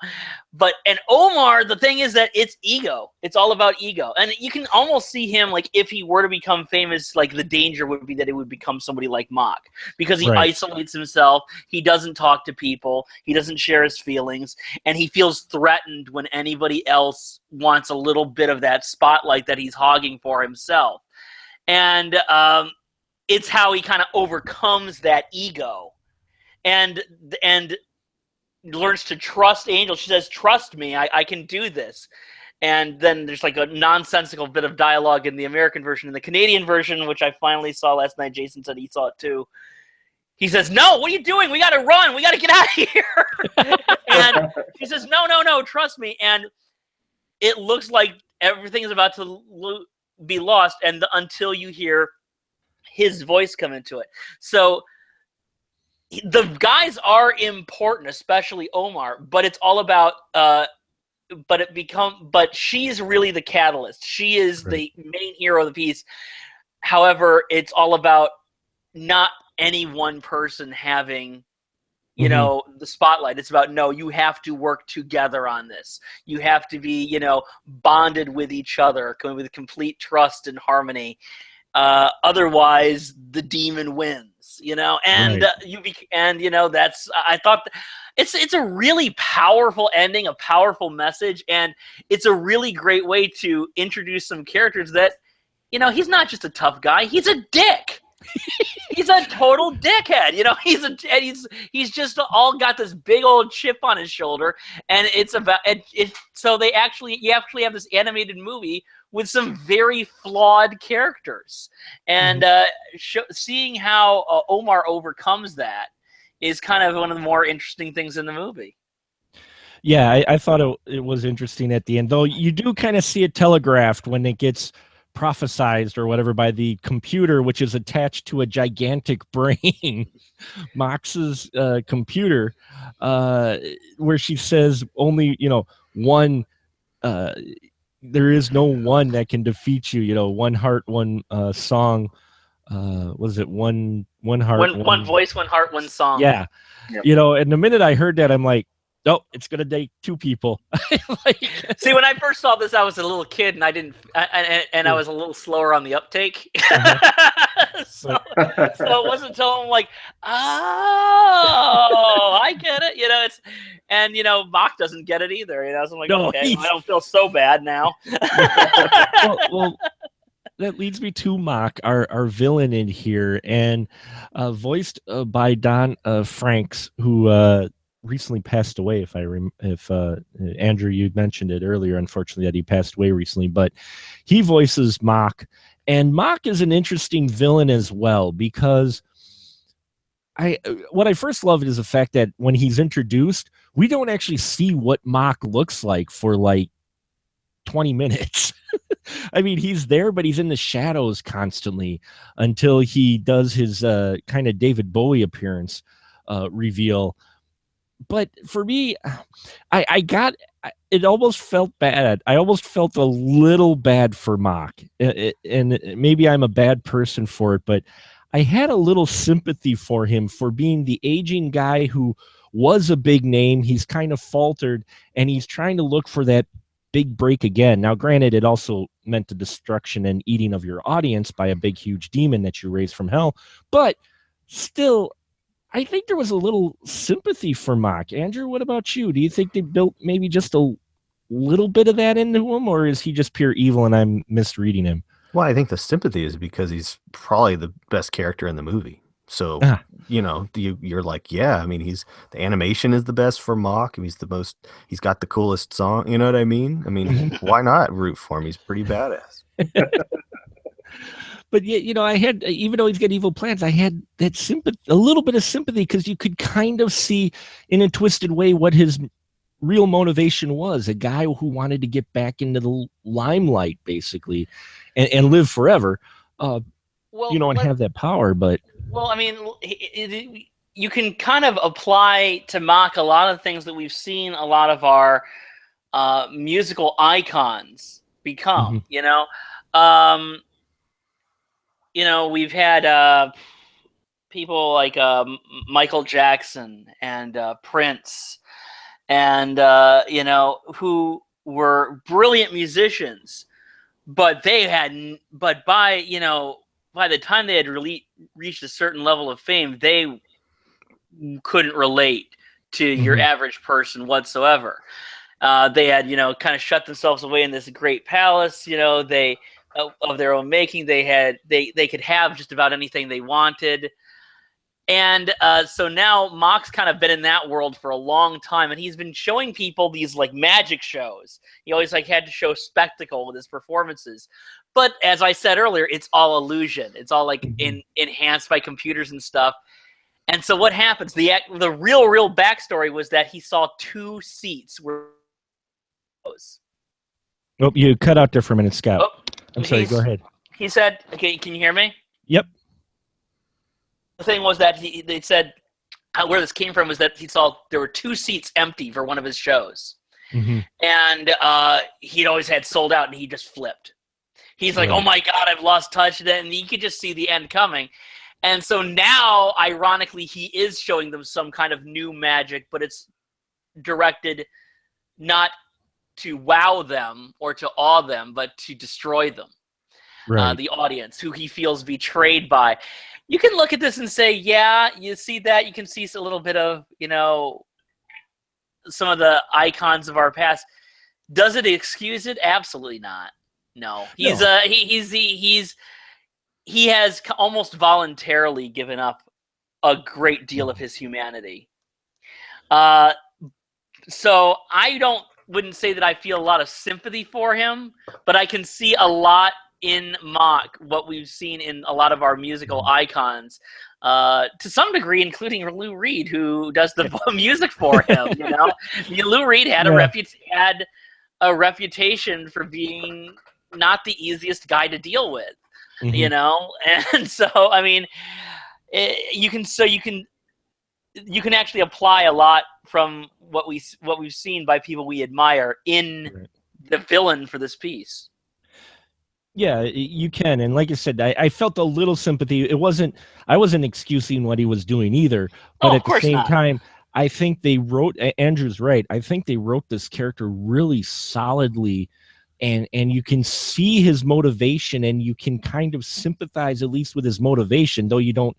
And Omar, the thing is that it's ego. It's all about ego. And you can almost see him, like, if he were to become famous, like, the danger would be that it would become somebody like Mock. Because he isolates himself, he doesn't talk to people, he doesn't share his feelings, and he feels threatened when anybody else wants a little bit of that spotlight that he's hogging for himself. And it's how he kind of overcomes that ego. And learns to trust Angel. She says, "Trust me, I can do this." And then there's like a nonsensical bit of dialogue in the American version. In the Canadian version, which I finally saw last night, Jason said he saw it too. He says, "No, what are you doing? We got to run. We got to get out of here." And she says, No, trust me." And it looks like everything is about to be lost, and until you hear his voice come into it. So the guys are important, especially Omar, but it's all about but she's really the catalyst. She is the main hero of the piece. However, it's all about not any one person having, you know, the spotlight. It's about, no, you have to work together on this. You have to be, you know, bonded with each other, with complete trust and harmony. Otherwise, the demon wins. You know, and you know, that's, I thought it's a really powerful ending, a powerful message, and it's a really great way to introduce some characters that, you know, he's not just a tough guy, he's a dick. He's a total dickhead, you know. He's just all got this big old chip on his shoulder, and it's about it. So you actually have this animated movie with some very flawed characters, and seeing how Omar overcomes that is kind of one of the more interesting things in the movie. Yeah, I thought it was interesting at the end, though you do kind of see it telegraphed when it gets prophesized or whatever by the computer, which is attached to a gigantic brain, Mox's computer, where she says only, one, there is no one that can defeat you, one heart, one song. Was it one heart? One voice, one heart, one song. Yeah. Yep. And the minute I heard that, I'm like, oh, it's gonna take two people. See, when I first saw this, I was a little kid, and I was a little slower on the uptake. so it wasn't until I'm like, oh, I get it. Mock doesn't get it either. So I'm like, No, okay, I don't feel so bad now. well, that leads me to Mock, our villain in here, and voiced by Don Franks, who recently passed away. If Andrew, you mentioned it earlier, unfortunately, that he passed away recently, but he voices Mock, and Mock is an interesting villain as well, because what I first loved is the fact that when he's introduced, we don't actually see what Mock looks like for like 20 minutes. I mean, he's there, but he's in the shadows constantly until he does his kind of David Bowie appearance reveal. But for me, it almost felt bad. I almost felt a little bad for Mock, and maybe I'm a bad person for it, but I had a little sympathy for him for being the aging guy who was a big name. He's kind of faltered, and he's trying to look for that big break again. Now, granted, it also meant the destruction and eating of your audience by a big, huge demon that you raised from hell, but still, I think there was a little sympathy for Mock. Andrew, what about you? Do you think they built maybe just a little bit of that into him, or is he just pure evil and I'm misreading him? Well, I think the sympathy is because he's probably the best character in the movie. So, you're like, yeah, I mean, the animation is the best for Mock. He's got the coolest song. You know what I mean? I mean, why not root for him? He's pretty badass. But yeah, I had, even though he's got evil plans, I had that sympathy, a little bit of sympathy, because you could kind of see in a twisted way what his real motivation was. A guy who wanted to get back into the limelight, basically, and live forever. And have that power. But I mean, you can kind of apply to Mock a lot of things that we've seen a lot of our musical icons become. We've had people like Michael Jackson and Prince, and who were brilliant musicians, but by the time they had reached a certain level of fame, they couldn't relate to your average person whatsoever. They had kind of shut themselves away in this great palace. They of their own making. They could have just about anything they wanted. And so now Mock's kind of been in that world for a long time, and he's been showing people these like magic shows. He always had to show spectacle with his performances. But as I said earlier, it's all illusion. It's all like enhanced by computers and stuff. And so what happens? The real backstory was that he saw two seats were. Oh, you cut out there for a minute, Scott. Oh, I'm sorry, go ahead. He said, okay, can you hear me? Yep. The thing was that they said where this came from was that he saw there were two seats empty for one of his shows. And he'd always had sold out, and he just flipped. He's like, oh my God, I've lost touch. And you could just see the end coming. And so now, ironically, he is showing them some kind of new magic, but it's directed not to wow them or to awe them, but to destroy them. Right. The audience, who he feels betrayed by. You can look at this and say, yeah, you see that. You can see a little bit of, some of the icons of our past. Does it excuse it? Absolutely not. No. He has almost voluntarily given up a great deal of his humanity. So I wouldn't say that I feel a lot of sympathy for him, but I can see a lot in Mock what we've seen in a lot of our musical icons, to some degree, including Lou Reed, who does the music for him. You know, Lou Reed had a reputation for being not the easiest guy to deal with. Mhm. You know, and so I mean, you can actually apply a lot from what we've seen by people we admire in the villain for this piece. Yeah, you can, and like I said, I felt a little sympathy. I wasn't excusing what he was doing either, but at the same time, I think they wrote. Andrew's right. I think they wrote this character really solidly, and you can see his motivation, and you can kind of sympathize at least with his motivation, though you don't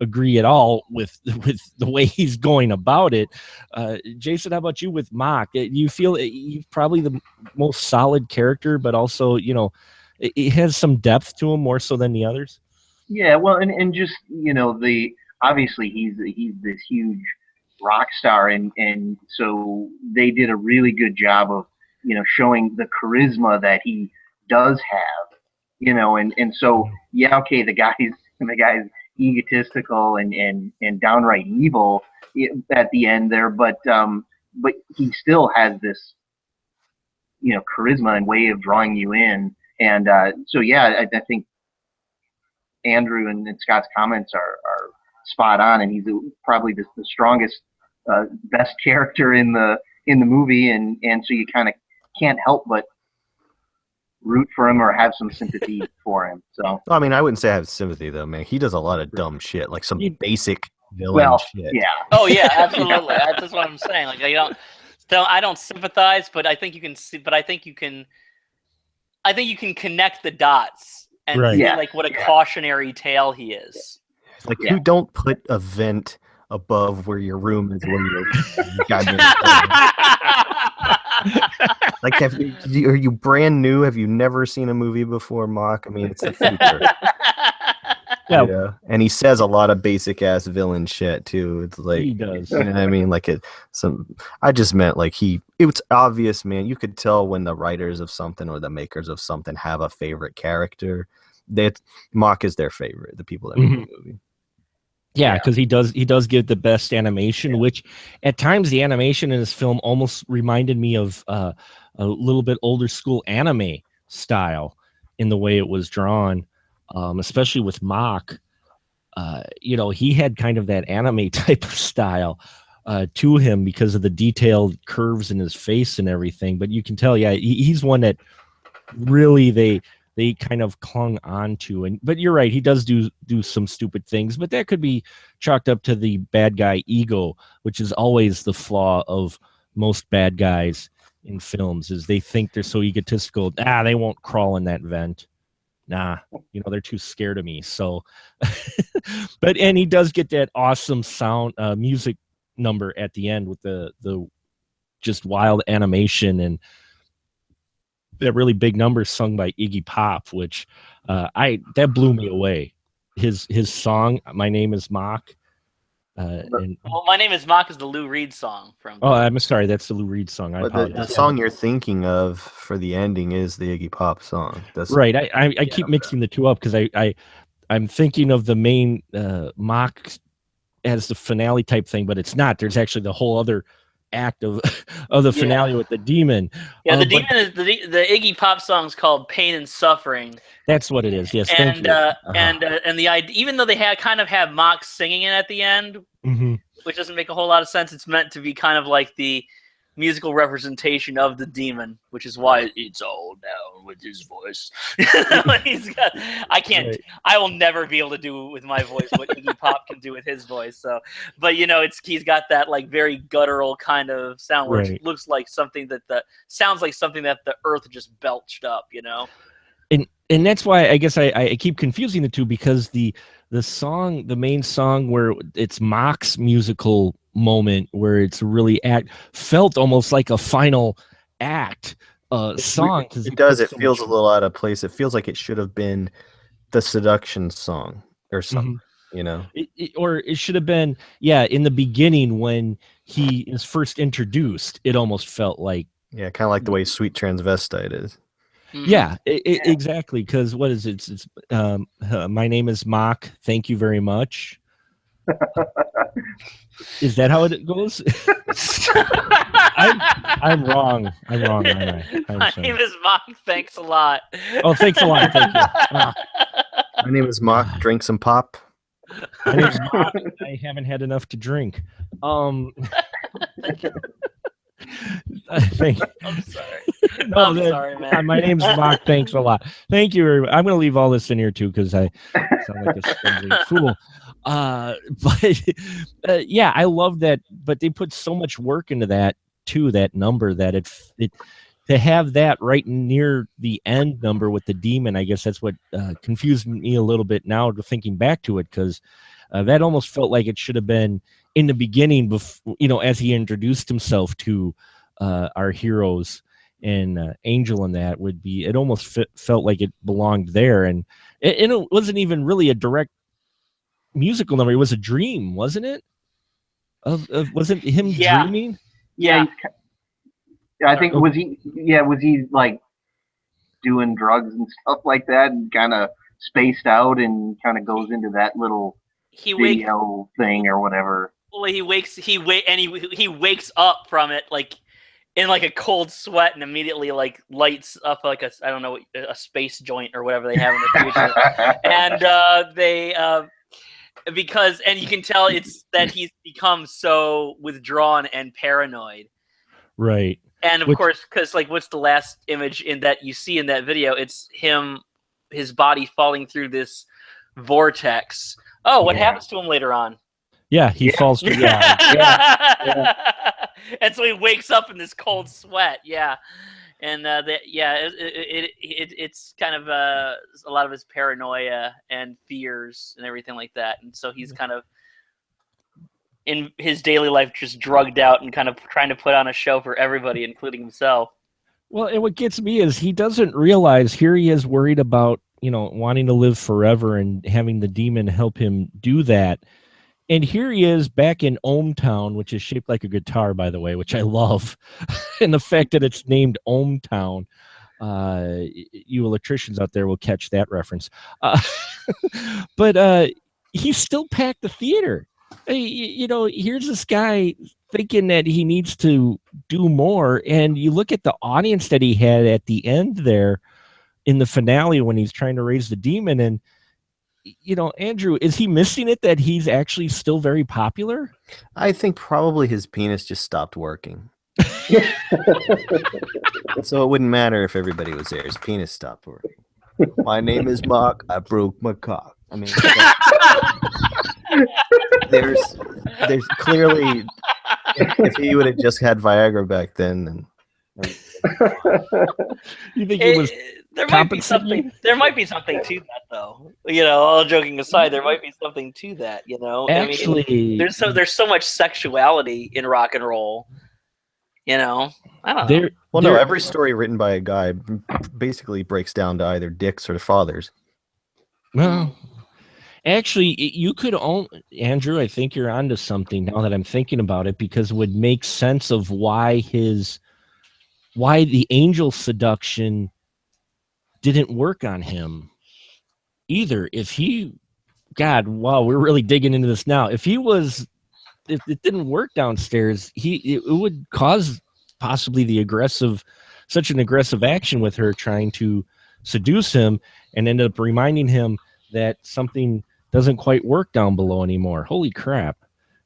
agree at all with the way he's going about it. Jason, how about you with Mock? You feel he's probably the most solid character, but also, you know, it has some depth to him more so than the others. Yeah, well, and just, you know, obviously he's this huge rock star, and so they did a really good job of, you know, showing the charisma that he does have, you know, and so yeah, okay, the guy's egotistical and downright evil at the end there, but he still has this, you know, charisma and way of drawing you in. And so, yeah, I think Andrew and Scott's comments are spot on, and he's probably the strongest, best character in the movie, and so you kind of can't help but root for him or have some sympathy for him. So, I mean, I wouldn't say I have sympathy though, man. He does a lot of dumb shit, like some basic villain shit. Yeah. Oh yeah, absolutely. That's what I'm saying. Like I don't sympathize, but I think you can see. But I think you can connect the dots and see like what a cautionary tale he is. Like you don't put a vent above where your room is when you're like, are you brand new? Have you never seen a movie before, Mock? I mean, it's the future. Yeah. You know? And he says a lot of basic ass villain shit too. It's like He does. You know what I mean? Like I just meant like it's obvious, man. You could tell when the writers of something or the makers of something have a favorite character. Mock is their favorite, the people that make the movie. Yeah, because he does give the best animation, which at times the animation in this film almost reminded me of a little bit older school anime style in the way it was drawn, especially with Mock. You know, he had kind of that anime type of style to him because of the detailed curves in his face and everything. But you can tell, he's one that really they kind of clung on to. But you're right, he does do some stupid things, but that could be chalked up to the bad guy ego, which is always the flaw of most bad guys in films, is they think they're so egotistical. They won't crawl in that vent. Nah, you know, they're too scared of me. So, and he does get that awesome sound music number at the end with the just wild animation and that really big number sung by Iggy Pop, which that blew me away. His song, My Name is Mock. My Name is Mock is the Lou Reed song from. Oh, I'm sorry, that's the Lou Reed song. I apologize. The song you're thinking of for the ending is the Iggy Pop song. Right. I keep mixing the two up because I'm thinking of the main Mock as the finale type thing, but it's not. There's actually the whole other act of the finale with the demon. Yeah, the demon is the Iggy Pop song's called Pain and Suffering. That's what it is. Yes, and thank you. And the idea, even though they kind of have Mock singing it at the end, which doesn't make a whole lot of sense, it's meant to be kind of like the musical representation of the demon, which is why it's all down with his voice. I will never be able to do with my voice what Iggy Pop can do with his voice. So, but you know, he's got that like very guttural kind of sound where it looks like something sounds like something that the earth just belched up, you know. And that's why I guess I keep confusing the two, because the song, the main song where it's Mock's musical moment where it's really felt almost like a final act song. It does. It feels a little out of place. It feels like it should have been the Seduction song or something, you know? Or it should have been, in the beginning when he is first introduced, it almost felt like. Yeah, kind of like the way Sweet Transvestite is. Yeah, exactly. Because what is it? It's my name is Mock. Thank you very much. Is that how it goes? I'm wrong. I'm wrong. My name is Mock. Thanks a lot. Oh, thanks a lot. Thank you. My name is Mock. Drink some pop. My name's Mock. I haven't had enough to drink. Thank you. I'm sorry. No, I'm sorry, man. My name's Mock. Thanks a lot. Thank you. I'm going to leave all this in here too because I sound like a stumbling fool. But yeah, I love that. But they put so much work into that too. That number that it to have that right near the end number with the demon. I guess that's what confused me a little bit now thinking back to it because that almost felt like it should have been in the beginning, as he introduced himself to our heroes and Angel, and that would be. It almost felt like it belonged there, and it wasn't even really a direct musical number. It was a dream, wasn't it? Wasn't him dreaming? Yeah, I think was he like doing drugs and stuff like that, and kind of spaced out, and kind of goes into that little video thing or whatever. Well, he wakes up from it like in like a cold sweat and immediately like lights up like a space joint or whatever they have in the future, and because you can tell it's that he's become so withdrawn and paranoid, right? And of course, because like what's the last image in that you see in that video? It's his body falling through this vortex. Oh, what happens to him later on? Yeah, he falls to and so he wakes up in this cold sweat. Yeah, and it's kind of a lot of his paranoia and fears and everything like that. And so he's kind of in his daily life just drugged out and kind of trying to put on a show for everybody, including himself. Well, and what gets me is he doesn't realize here he is worried about wanting to live forever and having the demon help him do that. And here he is back in Ohmtown, which is shaped like a guitar, by the way, which I love. And the fact that it's named Ohmtown, you electricians out there will catch that reference. But he still packed the theater. Here's this guy thinking that he needs to do more. And you look at the audience that he had at the end there in the finale when he's trying to raise the demon, and Andrew, is he missing it that he's actually still very popular? I think probably his penis just stopped working. So it wouldn't matter if everybody was there. His penis stopped working. My name is Mock. I broke my cock. I mean, there's clearly, if he would have just had Viagra back then you think it was there might be something to that, though. All joking aside, there might be something to that. Actually, I mean, there's so much sexuality in rock and roll. I don't know. No, every story written by a guy basically breaks down to either dicks or fathers. Well, actually, you could Andrew, I think you're onto something now that I'm thinking about it, because it would make sense of why the angel seduction didn't work on him either. We're really digging into this now. If it didn't work downstairs, it would cause possibly such an aggressive action with her trying to seduce him, and ended up reminding him that something doesn't quite work down below anymore. Holy crap.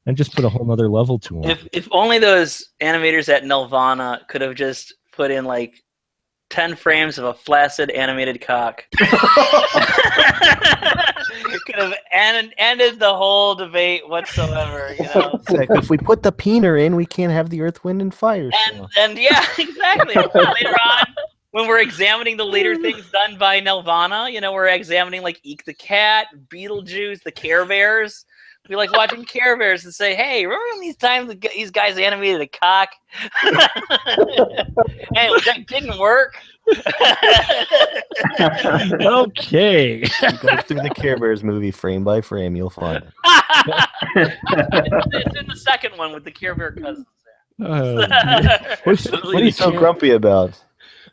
And just put a whole nother level to him. If only those animators at Nelvana could have just put in like 10 frames of a flaccid animated cock. Could have ended the whole debate whatsoever. If we put the peener in, we can't have the Earth, Wind, and Fire. And yeah, exactly. Later on, when we're examining the later things done by Nelvana, we're examining like Eek the Cat, Beetlejuice, the Care Bears. We like watching Care Bears and say, hey, remember when these times these guys animated a cock? Hey, that didn't work. Okay. Go through the Care Bears movie frame by frame, you'll find it. It's in the second one with the Care Bear cousins. What are you so grumpy about?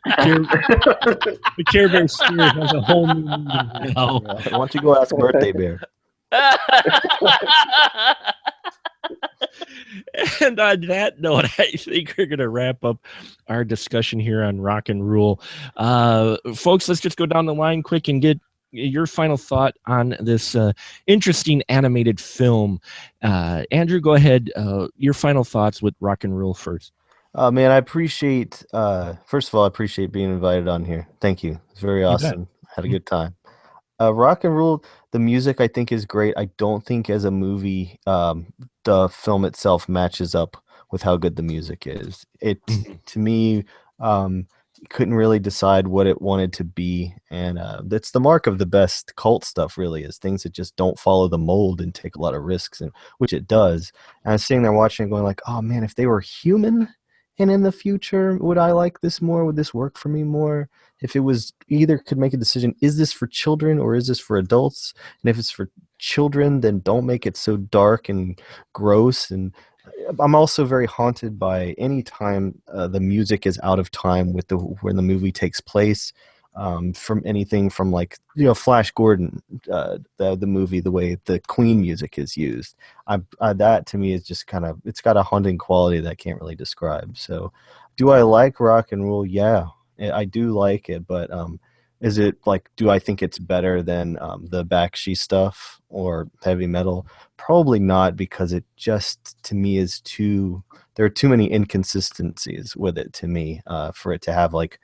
The Care Bear spirit has a whole new meaning now. Why don't you go ask Birthday Bear? And on that note, I think we're going to wrap up our discussion here on Rock and Rule. Folks, let's just go down the line quick and get your final thought on this interesting animated film. Andrew, go ahead. Your final thoughts with Rock and Rule first. Man, I appreciate, first of all, I appreciate being invited on here. Thank you. It's very awesome. Had a good time. Rock and Rule, the music I think is great. I don't think as a movie, the film itself matches up with how good the music is. It, to me, couldn't really decide what it wanted to be. And that's the mark of the best cult stuff, really, is things that just don't follow the mold and take a lot of risks, and which it does. And I was sitting there watching and going like, oh man, if they were human and in the future, would I like this more? Would this work for me more? If it was, either could make a decision, is this for children or is this for adults? And if it's for children, then don't make it so dark and gross. And I'm also very haunted by any time the music is out of time with when the movie takes place. From anything from like, Flash Gordon, the movie, the way the Queen music is used. That to me is just kind of, it's got a haunting quality that I can't really describe. So do I like Rock and Rule? Yeah, I do like it, but is it like, do I think it's better than the Bakshi stuff or heavy metal? Probably not, because it just, to me, is there are too many inconsistencies with it to me for it to have like,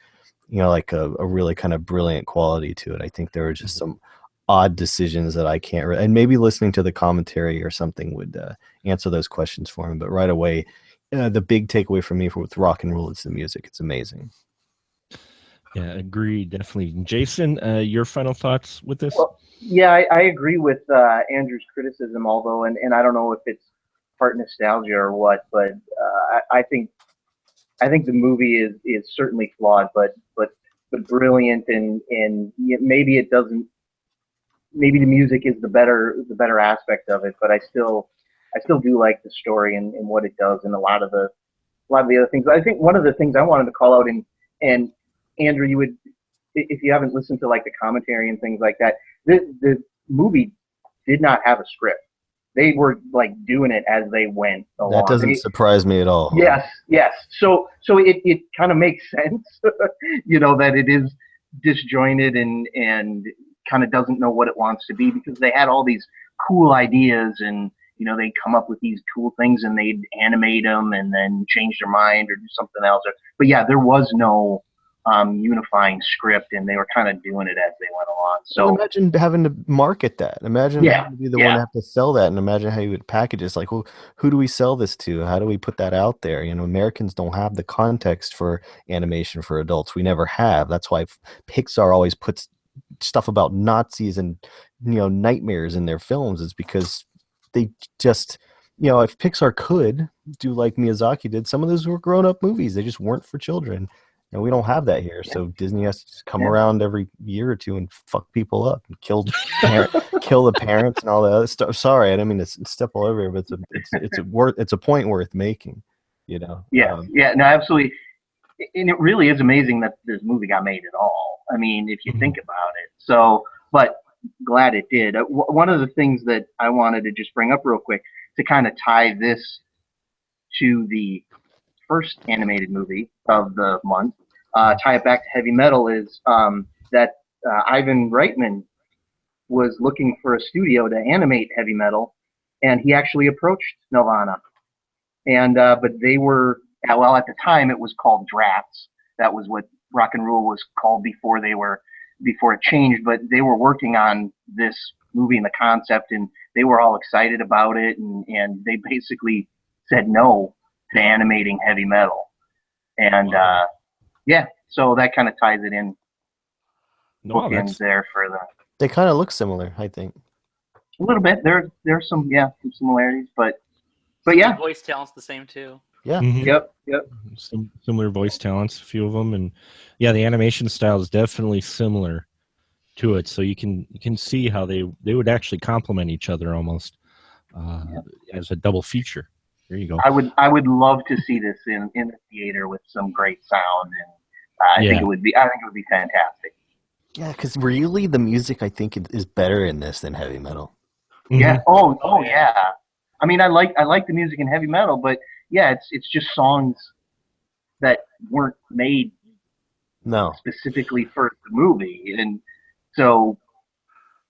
like a really kind of brilliant quality to it. I think there are just some odd decisions that I can't and maybe listening to the commentary or something would answer those questions for me. But right away, the big takeaway for me with Rock and Rule is the music. It's amazing. Yeah, agreed, definitely. Jason, your final thoughts with this? Well, yeah, I agree with Andrew's criticism, although, and I don't know if it's part nostalgia or what, but I think the movie is certainly flawed, but brilliant, and maybe it doesn't. Maybe the music is the better aspect of it, but I still do like the story and what it does, and a lot of the other things. I think one of the things I wanted to call out, and Andrew, you would, if you haven't listened to like the commentary and things like that, the movie did not have a script. They were like doing it as they went along. That doesn't surprise me at all. Yes. So it kind of makes sense, that it is disjointed and kind of doesn't know what it wants to be, because they had all these cool ideas, and they'd come up with these cool things and they'd animate them and then change their mind or do something else. But yeah, there was no unifying script, and they were kind of doing it as they went along. So imagine having to market that. Imagine having to be the one to have to sell that, and imagine how you would package it. It's like, well, who do we sell this to? How do we put that out there? Americans don't have the context for animation for adults. We never have. That's why Pixar always puts stuff about Nazis and nightmares in their films, is because they just, if Pixar could do like Miyazaki did, some of those were grown-up movies. They just weren't for children. And we don't have that here, so Disney has to just come around every year or two and fuck people up and kill the parents and all that other stuff. Sorry, I didn't mean to step all over here, but it's a point worth making, no, absolutely, and it really is amazing that this movie got made at all. I mean, if you think about it. So, but glad it did. One of the things that I wanted to just bring up real quick to kind of tie this to the first animated movie of the month, tie it back to heavy metal, is that Ivan Reitman was looking for a studio to animate heavy metal, and he actually approached Nelvana, and but they were, well, at the time it was called Drafts. That was what Rock and Rule was called before it changed, but they were working on this movie and the concept, and they were all excited about it, and they basically said no to animating heavy metal. And so that kind of ties it in. Bookends there for the. They kind of look similar, I think. A little bit. There's some similarities, but yeah. The voice talent's the same too. Yeah. Mm-hmm. Yep. Some similar voice talents, a few of them, and yeah, the animation style is definitely similar to it. So you can see how they would actually complement each other almost as a double feature. There you go. I would love to see this in the theater with some great sound and I think it would be fantastic. Yeah, because really the music I think is better in this than heavy metal. Mhm. Yeah. Oh yeah. I mean, I like the music in heavy metal, but yeah, it's just songs that weren't made No. specifically for the movie, and so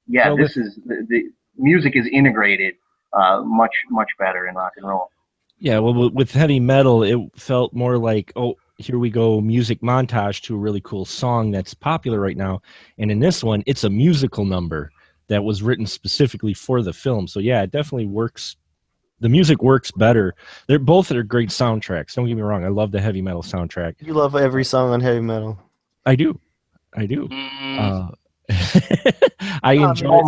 yeah, Well, this is the music is integrated much better in rock and roll. Yeah, well, with heavy metal, it felt more like, oh, here we go, music montage to a really cool song that's popular right now. And in this one, it's a musical number that was written specifically for the film. So yeah, it definitely works. The music works better. They're great soundtracks. Don't get me wrong. I love the heavy metal soundtrack. You love every song on heavy metal. I do. Mm, I enjoy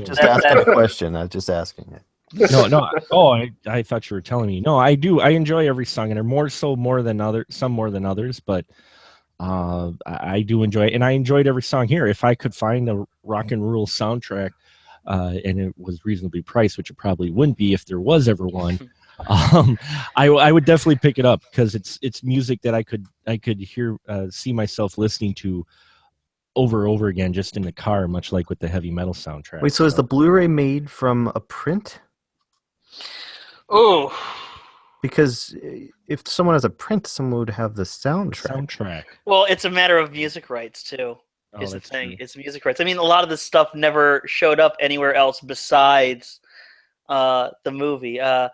Just asking a question. I was just asking it. No. Oh, I thought you were telling me. No, I do. I enjoy every song, and they're more than others. But I do enjoy it, and I enjoyed every song here. If I could find a rock and roll soundtrack, and it was reasonably priced, which it probably wouldn't be if there was ever one, I would definitely pick it up because it's music that I could hear, see myself listening to over and over again, just in the car, much like with the heavy metal soundtrack. Wait, so is the Blu-ray made from a print? oh, Because if someone has a print, someone would have the soundtrack. well, it's a matter of music rights too. Oh, Is the that's thing? true. It's music rights. I mean, a lot of this stuff never showed up anywhere else besides the movie. A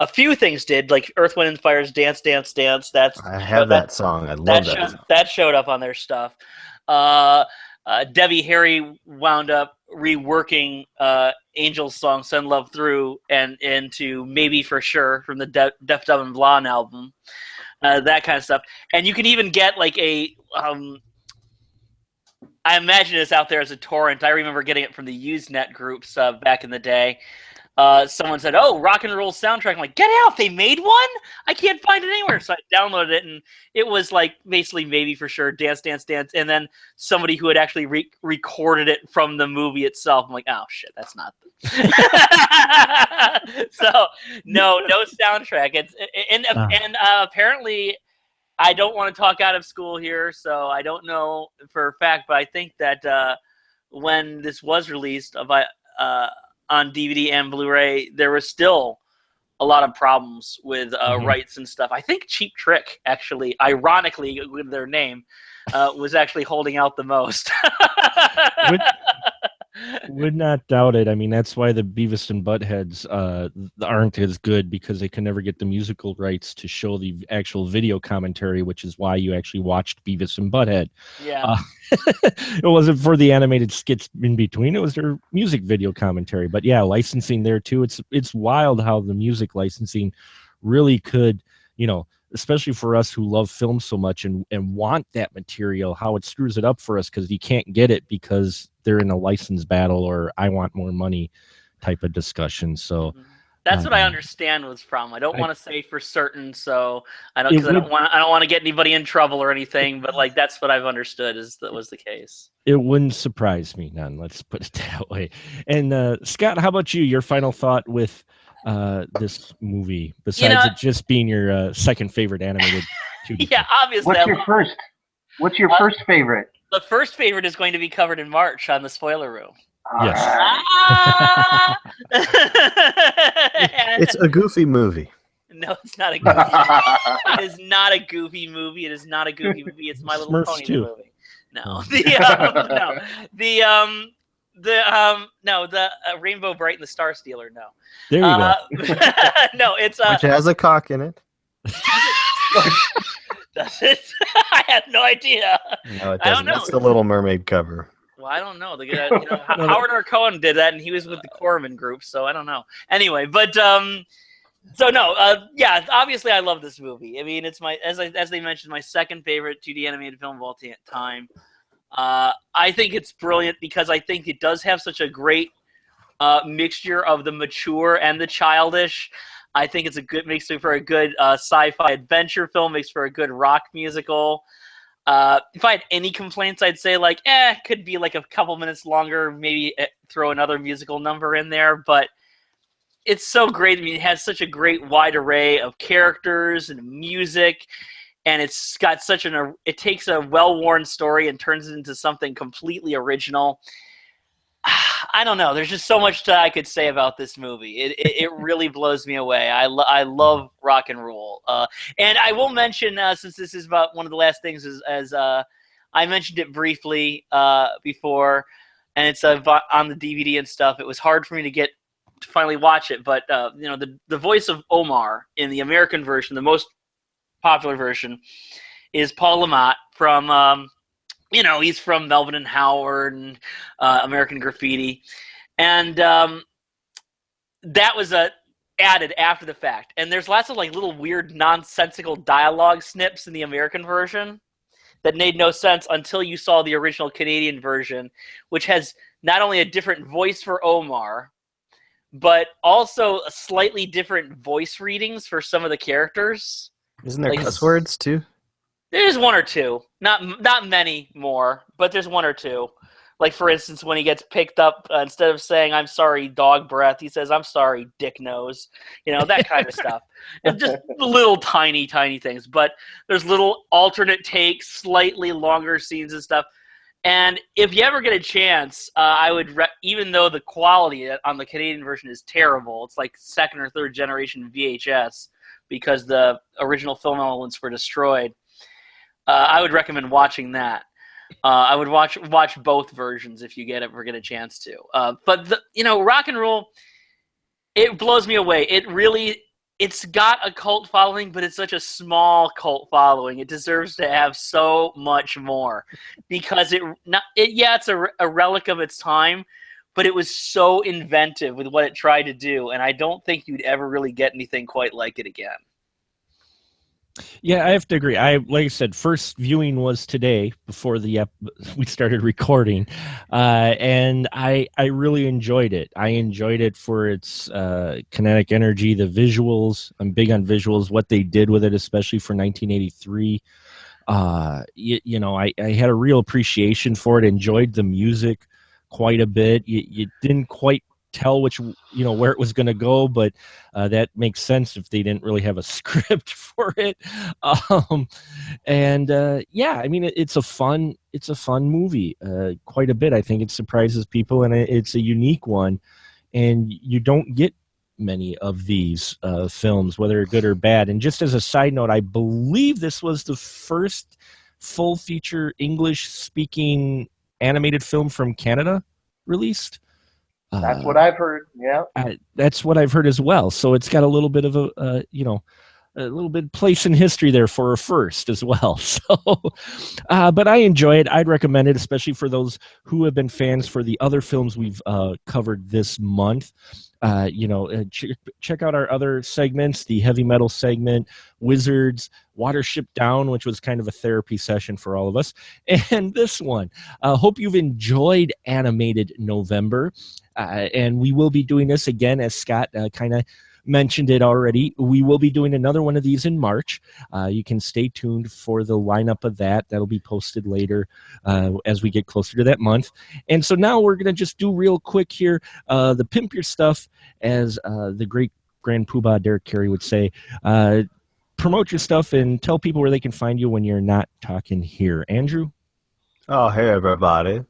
few things did, like Earth, Wind, and Fire's "Dance, Dance, Dance." I have that song. I love that song. That showed up on their stuff. Debbie Harry wound up reworking Angel's song "Send Love Through" and into "Maybe for Sure" from the Deaf, Dumb, and Blonde album. That kind of stuff, and you can even get like a. I imagine it's out there as a torrent. I remember getting it from the Usenet groups back in the day. Someone said, "Oh, rock and roll soundtrack." I'm like, "Get out! They made one? I can't find it anywhere." So I downloaded it, and it was like basically "Maybe for Sure," "Dance, Dance, Dance," and then somebody who had actually recorded it from the movie itself. I'm like, "Oh shit, that's not." So no soundtrack. And apparently. I don't want to talk out of school here, so I don't know for a fact, but I think that when this was released on DVD and Blu-ray, there was still a lot of problems with rights and stuff. I think Cheap Trick, actually, ironically, with their name, was actually holding out the most. Would not doubt it. I mean, that's why the Beavis and Buttheads aren't as good, because they can never get the musical rights to show the actual video commentary, which is why you actually watched Beavis and Butthead. Yeah. It wasn't for the animated skits in between. It was their music video commentary. But yeah, licensing there too. It's wild how the music licensing really could, especially for us who love film so much and want that material, how it screws it up for us because you can't get it because they're in a license battle or I want more money type of discussion. So that's what I understand was from. I don't want to say for certain, so I don't want to get anybody in trouble or anything. But like that's what I've understood was the case. It wouldn't surprise me none. Let's put it that way. And Scott, how about you? Your final thought with this movie, besides it just being your second favorite animated 2D yeah, obviously. What's your first favorite? The first favorite is going to be covered in March on the Spoiler Room. Yes. It's a goofy movie. No, it's not a goofy movie. It is not a goofy movie. It is not a goofy movie. It's My Little Smurfs Pony too. movie. No. The Rainbow Bright and the Star Stealer. No. There you go. No, it's Which has a cock in it. Does it? I have no idea. No, it doesn't. I don't know. That's the Little Mermaid cover. Well, I don't know. Howard R. Cohen did that, and he was with the Corman Group, so I don't know. Anyway, but yeah, obviously I love this movie. I mean, it's as they mentioned, my second favorite 2D animated film of all time. I think it's brilliant because I think it does have such a great mixture of the mature and the childish. I think it's makes for a good sci-fi adventure film, makes for a good rock musical. If I had any complaints, I'd say could be like a couple minutes longer, maybe throw another musical number in there, but it's so great. I mean, it has such a great wide array of characters and music, and it's got such it takes a well-worn story and turns it into something completely original. I don't know. There's just so much that I could say about this movie. It really blows me away. I love rock and roll. And I will mention, since this is about one of the last things, as I mentioned it briefly before, and it's on the DVD and stuff. It was hard for me to finally watch it, but the voice of Omar in the American version, the most popular version, is Paul Lamont from. He's from Melvin and Howard and American Graffiti. And that was added after the fact. And there's lots of little weird nonsensical dialogue snips in the American version that made no sense until you saw the original Canadian version, which has not only a different voice for Omar, but also a slightly different voice readings for some of the characters. Isn't there cuss words too? There's one or two, not many more, but there's one or two. Like, for instance, when he gets picked up, instead of saying, "I'm sorry, dog breath," he says, "I'm sorry, dick nose." That kind of stuff. It's just little tiny things. But there's little alternate takes, slightly longer scenes and stuff. And if you ever get a chance, I would, even though the quality on the Canadian version is terrible, it's like second or third generation VHS because the original film elements were destroyed. I would recommend watching that. I would watch both versions if you ever get a chance to. But rock and roll, it blows me away. It's got a cult following, but it's such a small cult following. It deserves to have so much more because it's a relic of its time, but it was so inventive with what it tried to do, and I don't think you'd ever really get anything quite like it again. Yeah, I have to agree. Like I said, first viewing was today before we started recording, and I really enjoyed it. I enjoyed it for its kinetic energy, the visuals. I'm big on visuals. What they did with it, especially for 1983. I had a real appreciation for it. Enjoyed the music quite a bit. You didn't quite tell where it was going to go, but that makes sense if they didn't really have a script for it. It's a fun movie quite a bit. I think it surprises people, and it's a unique one, and you don't get many of these films, whether good or bad. And just as a side note, I believe this was the first full feature English speaking animated film from Canada released. That's what I've heard. Yeah, that's what I've heard as well. So it's got a little bit of a little bit place in history there for a first as well. So, but I enjoy it. I'd recommend it, especially for those who have been fans for the other films we've covered this month. Check out our other segments, the heavy metal segment, Wizards, Watership Down, which was kind of a therapy session for all of us, and this one. Hope you've enjoyed Animated November, and we will be doing this again, as Scott kind of mentioned it already. We will be doing another one of these in March. You can stay tuned for the lineup of that. That'll be posted later as we get closer to that month. And so now we're going to just do real quick here the Pimp Your Stuff, as the great Grand Poobah Derek Carey would say. Promote your stuff and tell people where they can find you when you're not talking here. Andrew? Oh, hey, everybody.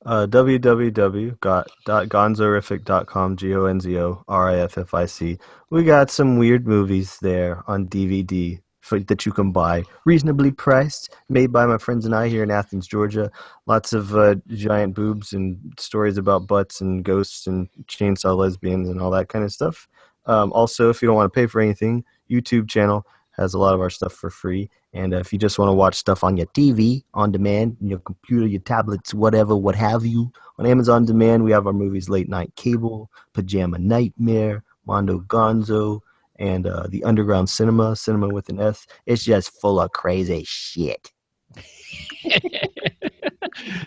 www.gonzorific.com, GONZORIFFIC. We got some weird movies there on DVD that you can buy, reasonably priced, made by my friends and I here in Athens, Georgia. Lots of giant boobs and stories about butts and ghosts and chainsaw lesbians and all that kind of stuff. Also, if you don't want to pay for anything, YouTube channel has a lot of our stuff for free. And if you just want to watch stuff on your TV, on demand, your computer, your tablets, whatever, what have you, on Amazon Demand, we have our movies Late Night Cable, Pajama Nightmare, Mondo Gonzo, and the Underground Cinema with an S. It's just full of crazy shit.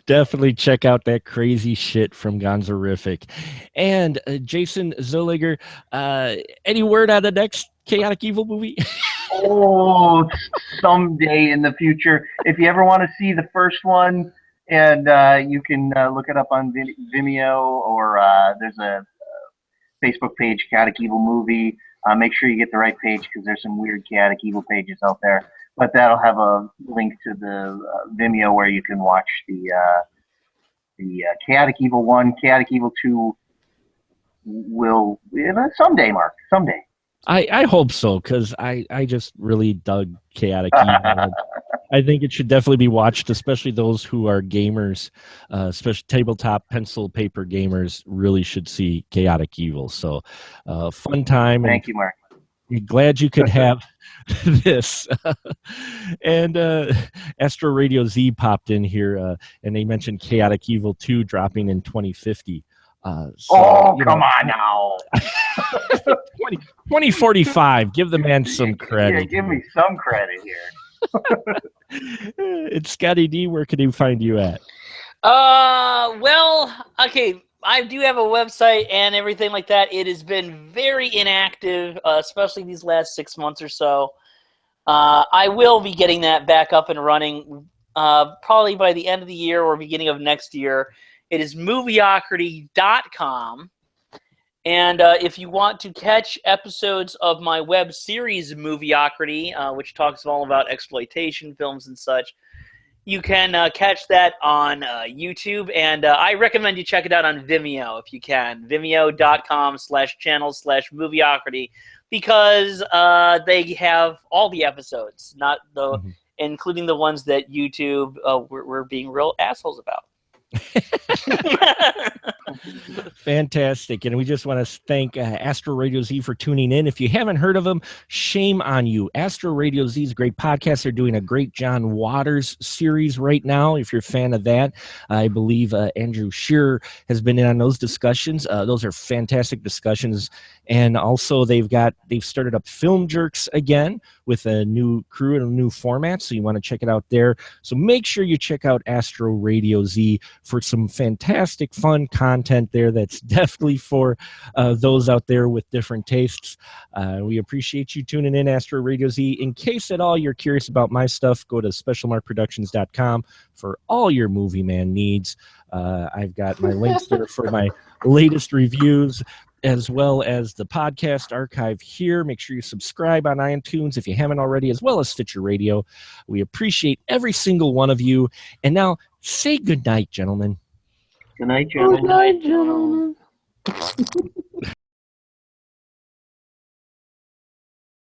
Definitely check out that crazy shit from Gonzorific. And Jason Zolliger, any word on the next Chaotic Evil movie? Oh, someday in the future. If you ever want to see the first one, and you can look it up on Vimeo, or there's a Facebook page, Chaotic Evil Movie. Make sure you get the right page, because there's some weird Chaotic Evil pages out there. but that'll have a link to the Vimeo where you can watch the Chaotic Evil 1, Chaotic Evil 2 will someday, Mark, someday. I hope so, because I just really dug Chaotic Evil. I think it should definitely be watched, especially those who are gamers, especially tabletop pencil paper gamers really should see Chaotic Evil. So fun time. Thank you, Mark. Glad you could have this. And Astro Radio Z popped in here, and they mentioned Chaotic Evil 2 dropping in 2050. Come on now. 2045. Give the man some credit. Yeah, give me some credit here. It's Scotty D. Where can he find you at? Well, okay. I do have a website and everything like that. It has been very inactive, especially these last 6 months or so. I will be getting that back up and running probably by the end of the year or beginning of next year. It is movieocrity.com. And if you want to catch episodes of my web series, Movieocrity, which talks all about exploitation films and such, you can catch that on YouTube. And I recommend you check it out on Vimeo if you can. Vimeo.com/channel/Movieocrity, because they have all the episodes, not the, including the ones that YouTube were being real assholes about. Fantastic. And we just want to thank Astro Radio Z for tuning in. If you haven't heard of them, shame on you. Astro Radio Z is a great podcast. They're doing a great John Waters series right now, if you're a fan of that. I believe Andrew Shearer has been in on those discussions. Those are fantastic discussions. And also they've started up Film Jerks again with a new crew and a new format, so you want to check it out there. So make sure you check out Astro Radio Z for some fantastic fun content there that's definitely for those out there with different tastes. We appreciate you tuning in, Astro Radio Z. In case at all you're curious about my stuff, go to specialmarkproductions.com for all your Movie Man needs. I've got my links there for my latest reviews, as well as the podcast archive here. Make sure you subscribe on iTunes if you haven't already, as well as Stitcher Radio. We appreciate every single one of you. And now, say good night, gentlemen. Good night, gentlemen. Good night, gentlemen.